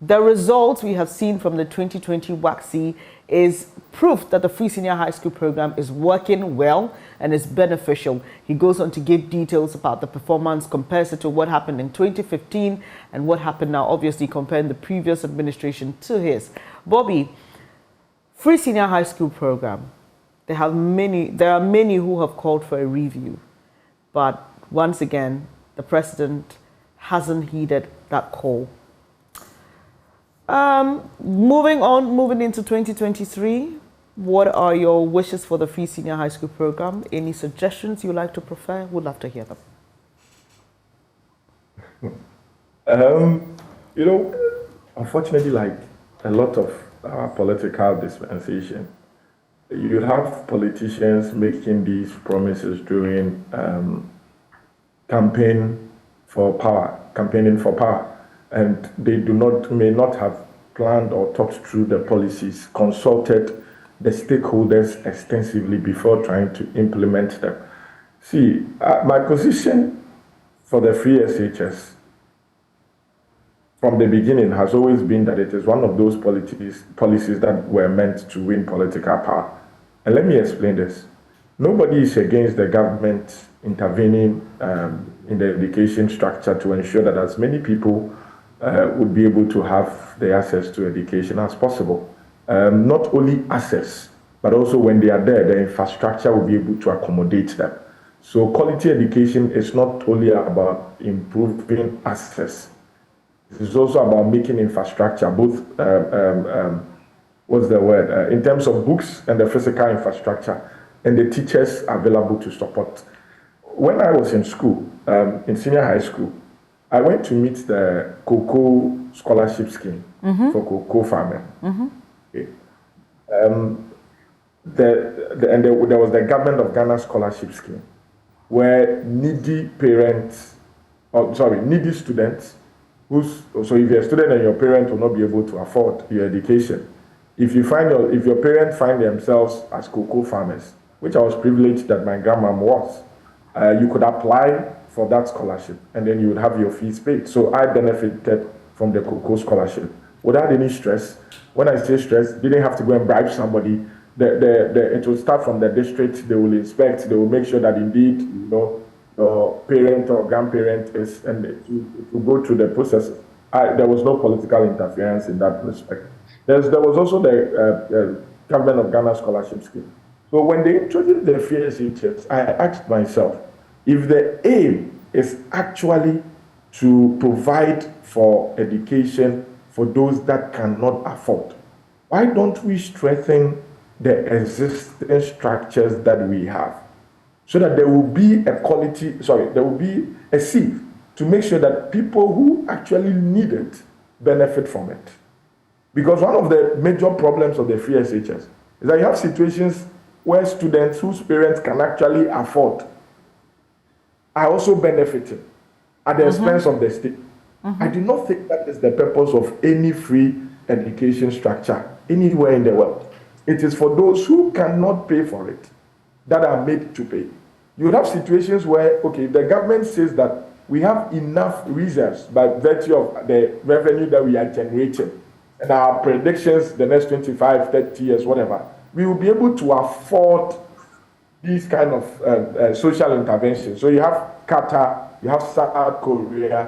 the results we have seen from the 2020 WACC is proof that the free senior high school program is working well and is beneficial. He goes on to give details about the performance, compares it to what happened in 2015 and what happened now, obviously comparing the previous administration to his. Bobby, free senior high school program, there are many who have called for a review, but once again, the president hasn't heeded that call. Moving into 2023, what are your wishes for the free senior high school program? Any suggestions you like to prefer? Would love to hear them. Unfortunately, like a lot of political dispensation, you have politicians making these promises during campaigning for power, and they may not have planned or talked through the policies, consulted the stakeholders extensively before trying to implement them. See, my position for the free SHS from the beginning has always been that it is one of those policies that were meant to win political power. And let me explain this. Nobody is against the government intervening in the education structure to ensure that as many people would be able to have the access to education as possible. Not only access, but also when they are there, the infrastructure will be able to accommodate them. So quality education is not only about improving access. It's also about making infrastructure, both, in terms of books and the physical infrastructure, and the teachers available to support. When I was in school, in senior high school, I went to meet the cocoa scholarship scheme for cocoa farming. Okay. There was the government of Ghana scholarship scheme, where needy students, so if you're a student and your parent will not be able to afford your education, if your parents find themselves as cocoa farmers, which I was privileged that my grandmom was, you could apply for that scholarship and then you would have your fees paid. So I benefited from the cocoa scholarship without any stress. When I say stress, didn't have to go and bribe somebody. It will start from the district. They will inspect. They will make sure that indeed, your parent or grandparent is, and it will go through the process. There was no political interference in that respect. There was also the government of Ghana scholarship scheme. So when they introduced the free SHS, I asked myself, if the aim is actually to provide for education for those that cannot afford, why don't we strengthen the existing structures that we have so that there will be there will be a sieve to make sure that people who actually need it benefit from it. Because one of the major problems of the free SHS is that you have situations where students whose parents can actually afford are also benefiting at the expense of the state. I do not think that is the purpose of any free education structure anywhere in the world. It is for those who cannot pay for it that are made to pay. You would have situations where, the government says that we have enough reserves by virtue of the revenue that we are generating and our predictions the next 25, 30 years, whatever, we will be able to afford these kind of social interventions. So you have Qatar, you have South Korea,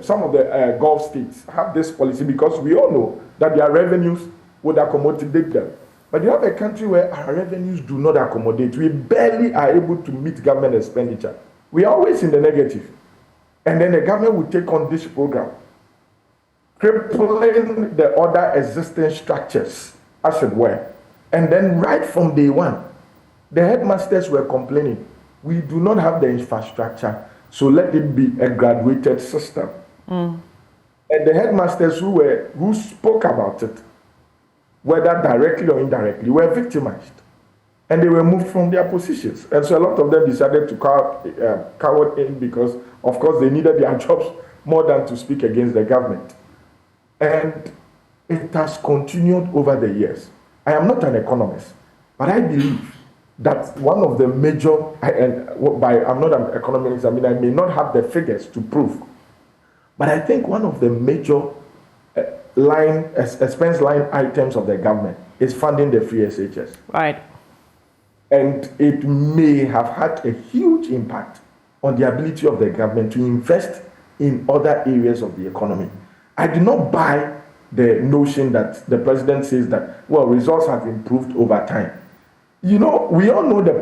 some of the Gulf states have this policy because we all know that their revenues would accommodate them. But you have a country where our revenues do not accommodate. We barely are able to meet government expenditure. We are always in the negative. And then the government will take on this program, crippling the other existing structures, as it were. And then right from day one, the headmasters were complaining, we do not have the infrastructure, so let it be a graduated system. And the headmasters who spoke about it, whether directly or indirectly, were victimized. And they were moved from their positions. And so a lot of them decided to cower in because, of course, they needed their jobs more than to speak against the government. And it has continued over the years. I am not an economist, but I believe that one of the major, I'm not an economist, I may not have the figures to prove, but I think one of the major expense line items of the government is funding the free SHS. Right. And it may have had a huge impact on the ability of the government to invest in other areas of the economy. I do not buy the notion that the president says that, well, results have improved over time. You know, we all know the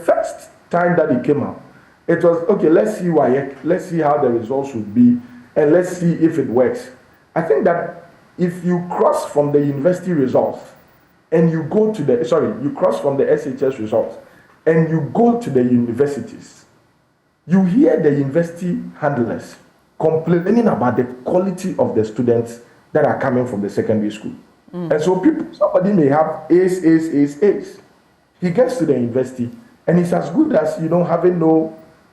first time that it came out, it was, okay, let's see let's see how the results would be, and let's see if it works. I think that if you cross from the university results, and you go to you cross from the SHS results, and you go to the universities, you hear the university handlers complaining about the quality of the students that are coming from the secondary school. And so somebody may have A's. He gets to the university, and it's as good as, having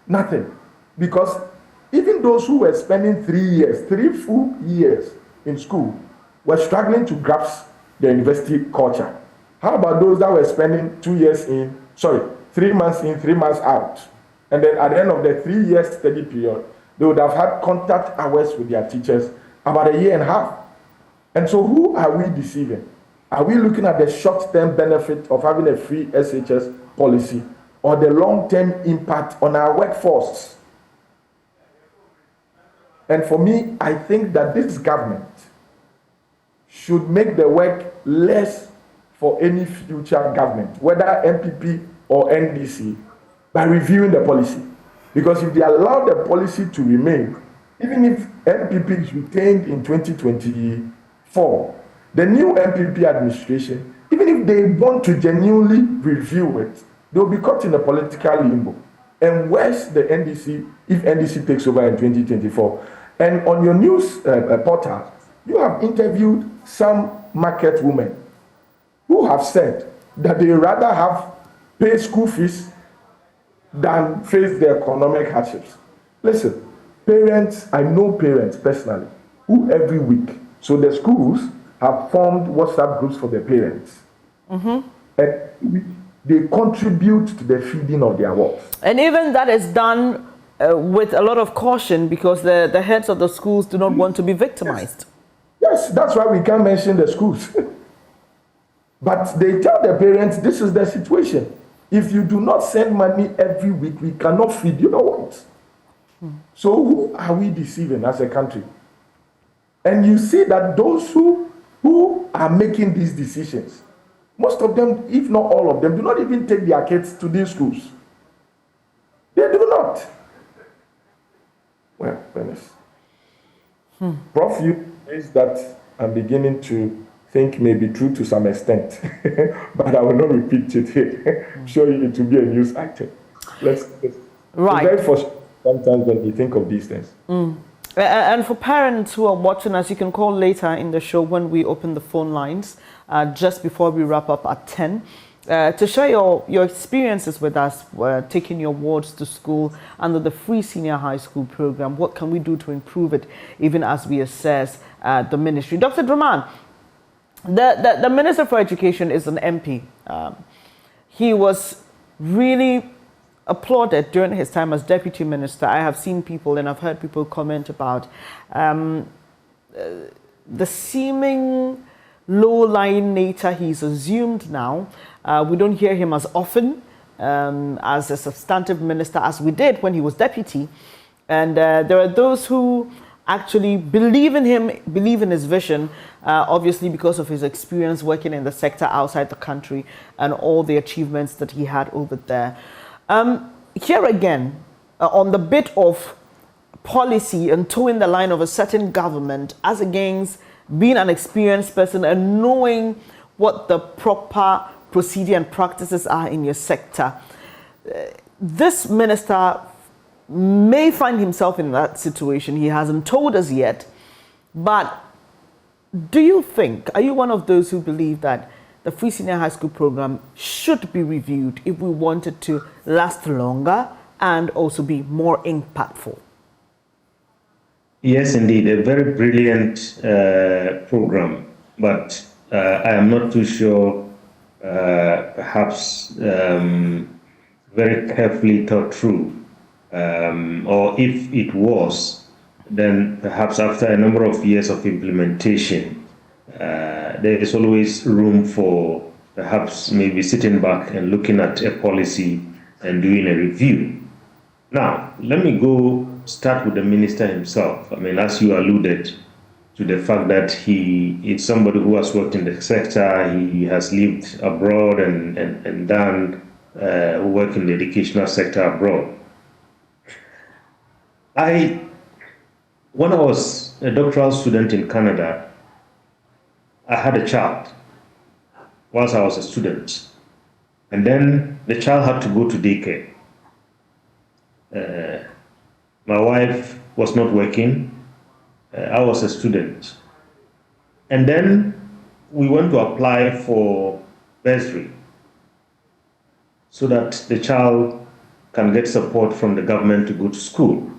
nothing. Because even those who were spending 3 full years in school were struggling to grasp the university culture. How about those that were spending 3 months in, 3 months out? And then at the end of the 3-year study period, they would have had contact hours with their teachers about 1.5 years. And so who are we deceiving? Are we looking at the short-term benefit of having a free SHS policy, or the long-term impact on our workforce? And for me, I think that this government should make the work less for any future government, whether MPP or NDC, by reviewing the policy. Because if they allow the policy to remain, even if MPP is retained in 2024, the new MPP administration, even if they want to genuinely review it, they'll be caught in a political limbo. And where's the NDC if NDC takes over in 2024? And on your news portal, you have interviewed some market women who have said that they rather have paid school fees than face the economic hardships. Listen, parents, I know parents personally, who every week, so the schools have formed WhatsApp groups for their parents. And they contribute to the feeding of their wards. And even that is done with a lot of caution, because the heads of the schools do not want to be victimized. Yes, that's why we can't mention the schools. But they tell the parents, this is the situation. If you do not send money every week, we cannot feed you. What? So who are we deceiving as a country? And you see that those who are making these decisions, most of them, if not all of them, do not even take their kids to these schools. They do not. Well, Bernice. Prof, you is that I'm beginning to think may be true to some extent, but I will not repeat it here. I'm sure it will be a news item. Right. It's very frustrating sometimes when you think of these things. And for parents who are watching us, you can call later in the show when we open the phone lines, just before we wrap up at 10, to share your experiences with us, taking your wards to school under the free senior high school program. What can we do to improve it, even as we assess the ministry? Dr. Draman, the Minister for Education is an MP. He was really applauded during his time as Deputy Minister. I have seen people and I've heard people comment about the seeming low-lying nature he's assumed now. We don't hear him as often as a substantive minister as we did when he was deputy. And there are those who actually believe in him, believe in his vision, obviously because of his experience working in the sector outside the country and all the achievements that he had over there. Here again, on the bit of policy and towing the line of a certain government as against being an experienced person and knowing what the proper procedure and practices are in your sector, this minister may find himself in that situation. He hasn't told us yet, but do you think, are you one of those who believe that the free senior high school program should be reviewed if we want it to last longer and also be more impactful? Yes, indeed, a very brilliant program, but I am not too sure, perhaps very carefully thought through. Or if it was, then perhaps after a number of years of implementation, there is always room for perhaps maybe sitting back and looking at a policy and doing a review. Now, let me start with the minister himself. I mean, as you alluded to the fact that he is somebody who has worked in the sector, he has lived abroad and done work in the educational sector abroad. When I was a doctoral student in Canada, I had a child whilst I was a student. And then the child had to go to daycare. My wife was not working. I was a student. And then we went to apply for bursary so that the child can get support from the government to go to school.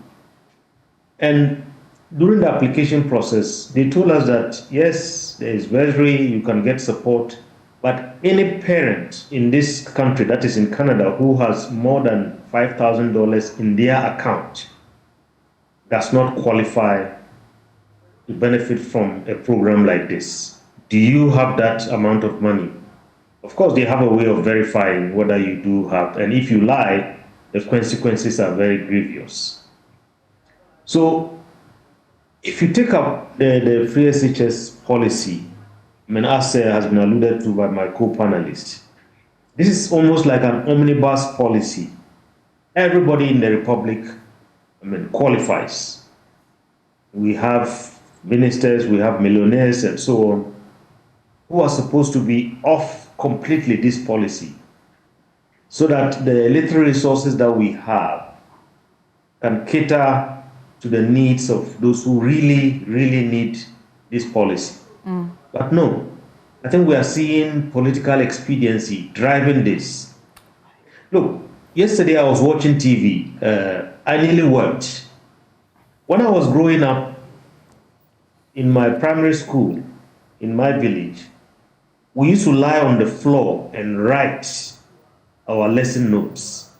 And during the application process, they told us that, yes, there is bursary, you can get support, but any parent in this country, that is in Canada, who has more than $5,000 in their account does not qualify to benefit from a program like this. Do you have that amount of money? Of course, they have a way of verifying whether you do have, and if you lie, the consequences are very grievous. So, if you take up the free SHS policy, I mean, as has been alluded to by my co-panelists, this is almost like an omnibus policy. Everybody in the Republic, I mean, qualifies. We have ministers, we have millionaires and so on, who are supposed to be off completely this policy, so that the little resources that we have can cater to the needs of those who really, really need this policy. But no, I think we are seeing political expediency driving this. Look, yesterday I was watching TV. I nearly wept. When I was growing up in my primary school, in my village, we used to lie on the floor and write our lesson notes.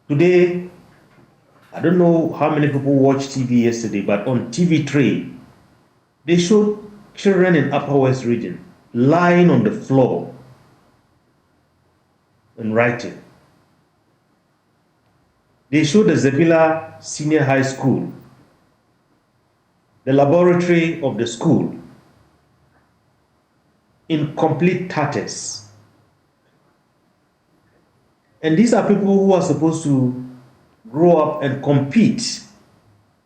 Today, I don't know how many people watched TV yesterday, but on TV3, they showed children in Upper West Region lying on the floor and writing. They showed the Zebila Senior High School, the laboratory of the school, in complete tatters. And these are people who are supposed to grow up and compete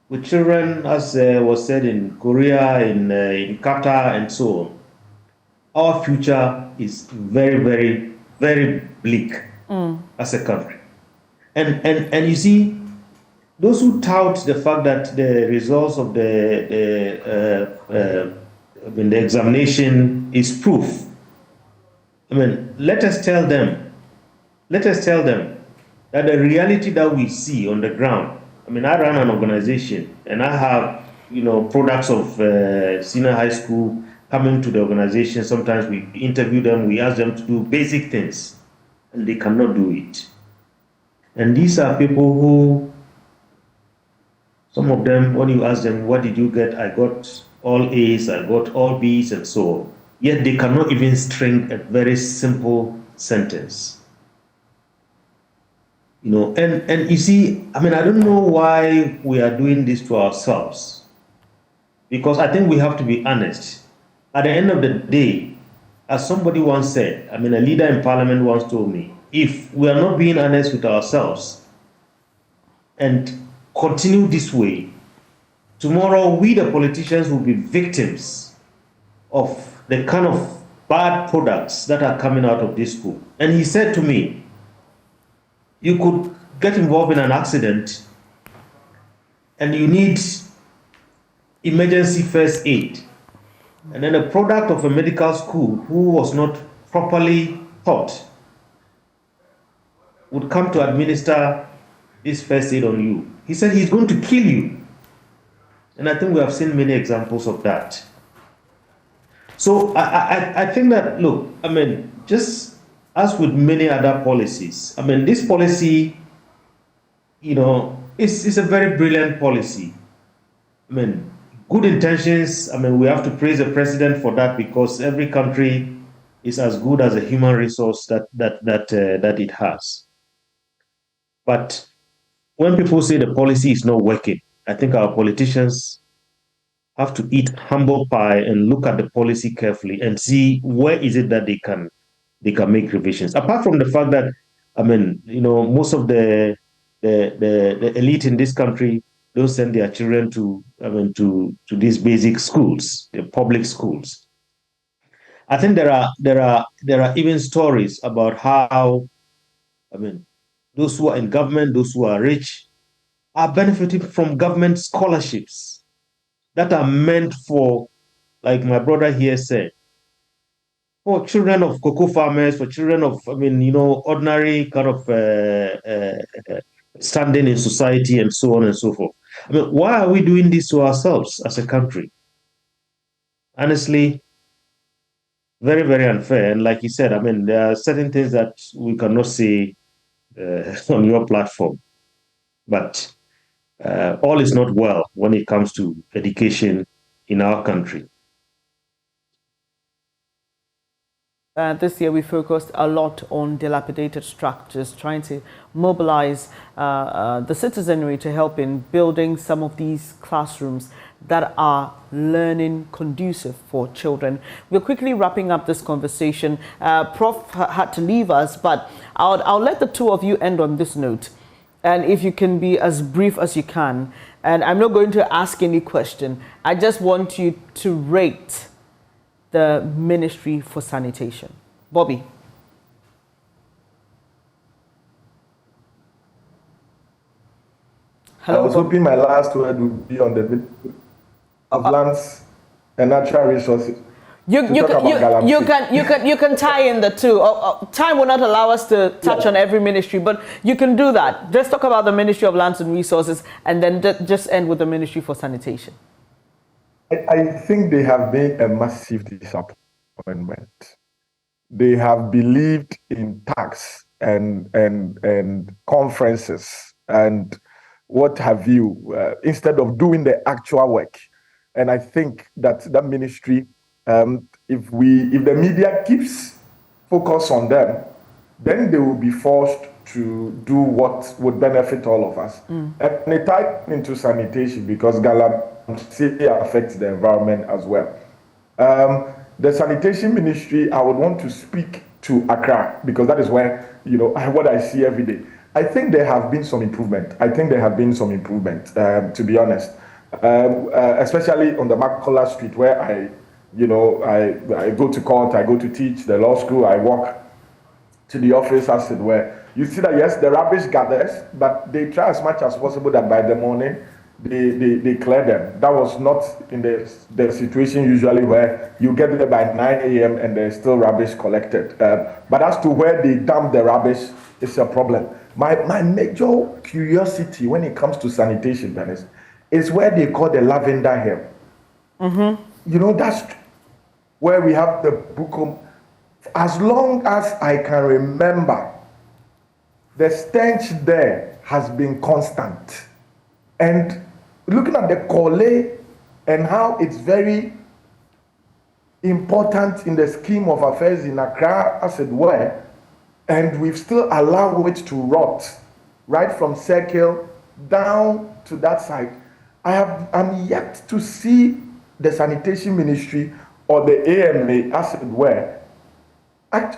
with children, as was said in Korea, in Qatar, and so on. Our future is very, very, very bleak as a country. And you see, those who tout the fact that the results of the examination is proof, I mean, let us tell them that the reality that we see on the ground. I mean, I run an organization and I have, products of senior high school coming to the organization. Sometimes we interview them, we ask them to do basic things, and they cannot do it. And these are people who, some of them, when you ask them, what did you get? I got all A's, I got all B's, and so on. Yet they cannot even string a very simple sentence. And you see, I mean, I don't know why we are doing this to ourselves, because I think we have to be honest. At the end of the day, as somebody once said, I mean, a leader in parliament once told me, if we are not being honest with ourselves and continue this way, tomorrow we, the politicians, will be victims of the kind of bad products that are coming out of this school. And he said to me, you could get involved in an accident and you need emergency first aid. And then a product of a medical school who was not properly taught would come to administer this first aid on you. He said he's going to kill you. And I think we have seen many examples of that. So I think that, look, I mean, just as with many other policies, I mean, this policy, is a very brilliant policy. I mean, good intentions. I mean, we have to praise the president for that, because every country is as good as a human resource that it has. But when people say the policy is not working, I think our politicians have to eat humble pie and look at the policy carefully and see where is it that they can make revisions. Apart from the fact that, I mean, most of the elite in this country don't send their children to these basic schools, the public schools. I think there are even stories about how, I mean, those who are in government, those who are rich, are benefiting from government scholarships that are meant for, like my brother here said, for children of cocoa farmers, for children of, ordinary kind of standing in society, and so on and so forth. I mean, why are we doing this to ourselves as a country? Honestly, very, very unfair. And like you said, I mean, there are certain things that we cannot say on your platform. But all is not well when it comes to education in our country. This year we focused a lot on dilapidated structures, trying to mobilize the citizenry to help in building some of these classrooms that are learning conducive for children. We're quickly wrapping up this conversation. Prof had to leave us, but I'll let the two of you end on this note. And if you can be as brief as you can. And I'm not going to ask any question. I just want you to rate the Ministry for Sanitation. Bobby. Hello. I was hoping my last word would be on the Ministry of Lands and Natural Resources. You can tie in the two. Time will not allow us to touch on every ministry, but you can do that. Just talk about the Ministry of Lands and Resources, and then just end with the Ministry for Sanitation. I think they have been a massive disappointment. They have believed in tax and conferences and what have you, instead of doing the actual work. And I think that ministry, if the media keeps focus on them, then they will be forced to do what would benefit all of us. And they tie into sanitation because Galamsey affects the environment as well. The sanitation ministry, I would want to speak to Accra because that is where, what I see every day. I think there have been some improvement. To be honest. Especially on the Makola Street where I go to court, I go to teach the law school, I walk to the office, as it were. You see that, yes, the rubbish gathers, but they try as much as possible that by the morning, they clear them. That was not in the situation usually where you get there by 9 a.m. and there's still rubbish collected. But as to where they dump the rubbish, it's a problem. My major curiosity when it comes to sanitation, Bernice, is where they call the Lavender Hill. That's where we have the Bukom. As long as I can remember, the stench there has been constant. And looking at the Kole and how it's very important in the scheme of affairs in Accra, as it were, and we've still allowed it to rot, right from Circle down to that side. I'm yet to see the sanitation ministry or the AMA, as it were,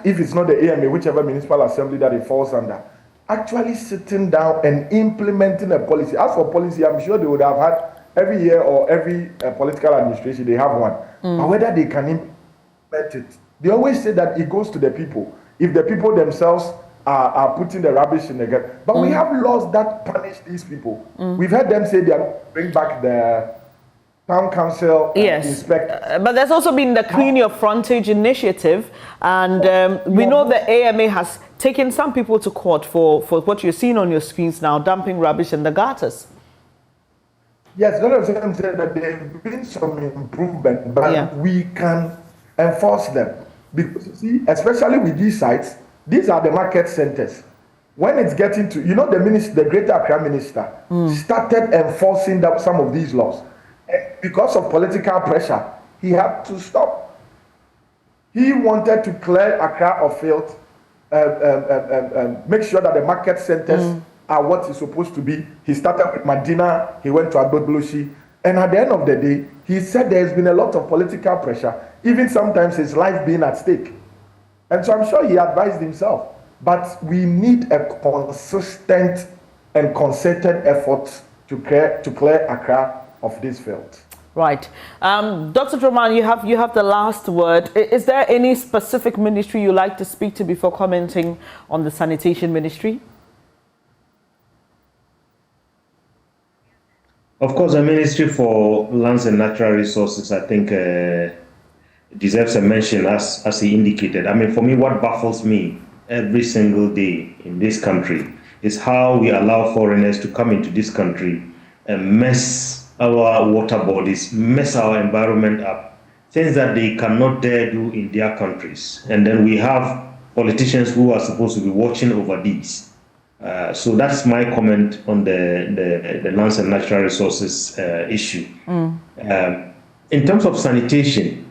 if it's not the AMA, whichever municipal assembly that it falls under, actually sitting down and implementing a policy. As for policy, I'm sure they would have had every year or every political administration, they have one. But whether they can implement it, they always say that it goes to the people. If the people themselves are putting the rubbish in the gut. But we have laws that punish these people. We've heard them say they are bring back the town council inspector. But there's also been the Clean Your Frontage initiative, and we know the AMA has taken some people to court for what you're seeing on your screens now, dumping rubbish in the gutters. Yes, none of them said that there have been some improvement, but we can enforce them. Because you see, especially with these sites, these are the market centers. When it's getting to, the Greater Accra minister started enforcing some of these laws. Because of political pressure, he had to stop. He wanted to clear Accra of filth, make sure that the market centers are what it's supposed to be. He started with Medina, he went to Agbodbloshi, and at the end of the day, he said there's been a lot of political pressure, even sometimes his life being at stake. And so I'm sure he advised himself. But we need a consistent and concerted effort to clear Accra of this filth. Right. Dr. Draman, you have the last word. Is there any specific ministry you like to speak to before commenting on the sanitation ministry? Of course, the Ministry for Lands and Natural Resources, I think, deserves a mention, as he indicated. I mean, for me, what baffles me every single day in this country is how we allow foreigners to come into this country and mess our water bodies, mess our environment up, things that they cannot dare do in their countries. And then we have politicians who are supposed to be watching over these. So that's my comment on the lands and natural resources issue. In terms of sanitation,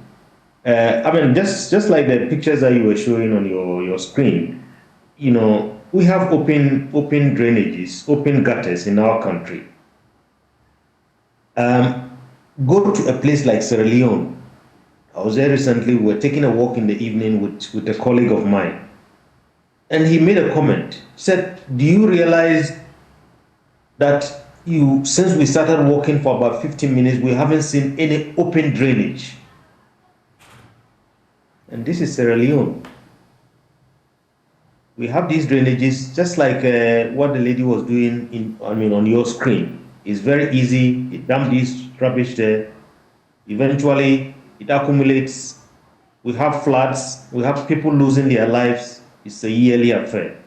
I mean, just like the pictures that you were showing on your screen, you know, we have open drainages, open gutters in our country. Go to a place like Sierra Leone. I was there recently. We were taking a walk in the evening with a colleague of mine. And he made a comment. He said, do you realize that since we started walking for about 15 minutes, we haven't seen any open drainage? And this is Sierra Leone. We have these drainages, just like what the lady was doing on your screen. It's very easy. You dump this rubbish there. Eventually, it accumulates. We have floods. We have people losing their lives. It's a yearly affair.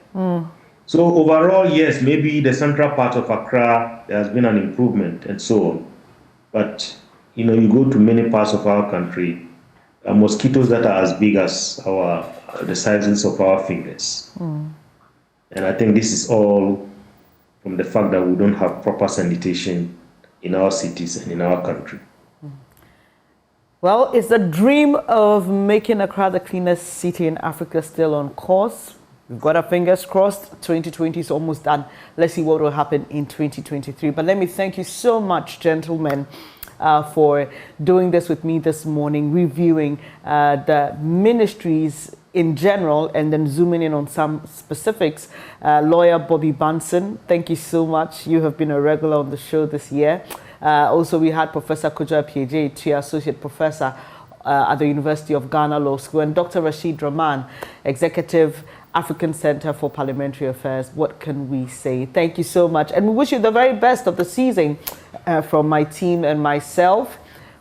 So overall, yes, maybe the central part of Accra, there has been an improvement and so on. But, you know, you go to many parts of our country, mosquitoes that are as big as the sizes of our fingers. And I think this is all from the fact that we don't have proper sanitation in our cities and in our country. Well, is the dream of making Accra the cleanest city in Africa still on course? We've got our fingers crossed. 2020 is almost done. Let's see what will happen in 2023. But let me thank you so much, gentlemen, for doing this with me this morning, reviewing the ministries in general and then zooming in on some specifics. Lawyer Bobby Banson, thank you so much. You have been a regular on the show this year. Also, we had Professor Kojo Appiagyei, Associate Professor at the University of Ghana Law School, and Dr. Rashid Draman, Executive, African Center for Parliamentary Affairs. What can we say? Thank you so much. And we wish you the very best of the season from my team and myself.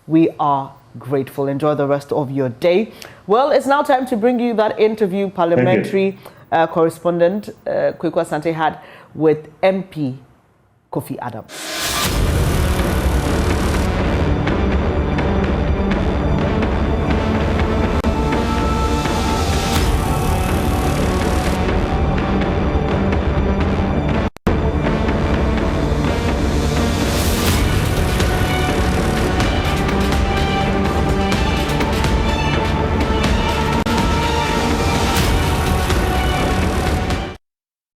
We are grateful. Enjoy the rest of your day. Well, it's now time to bring you that interview parliamentary correspondent Kweku Asante had with MP Kofi Adams.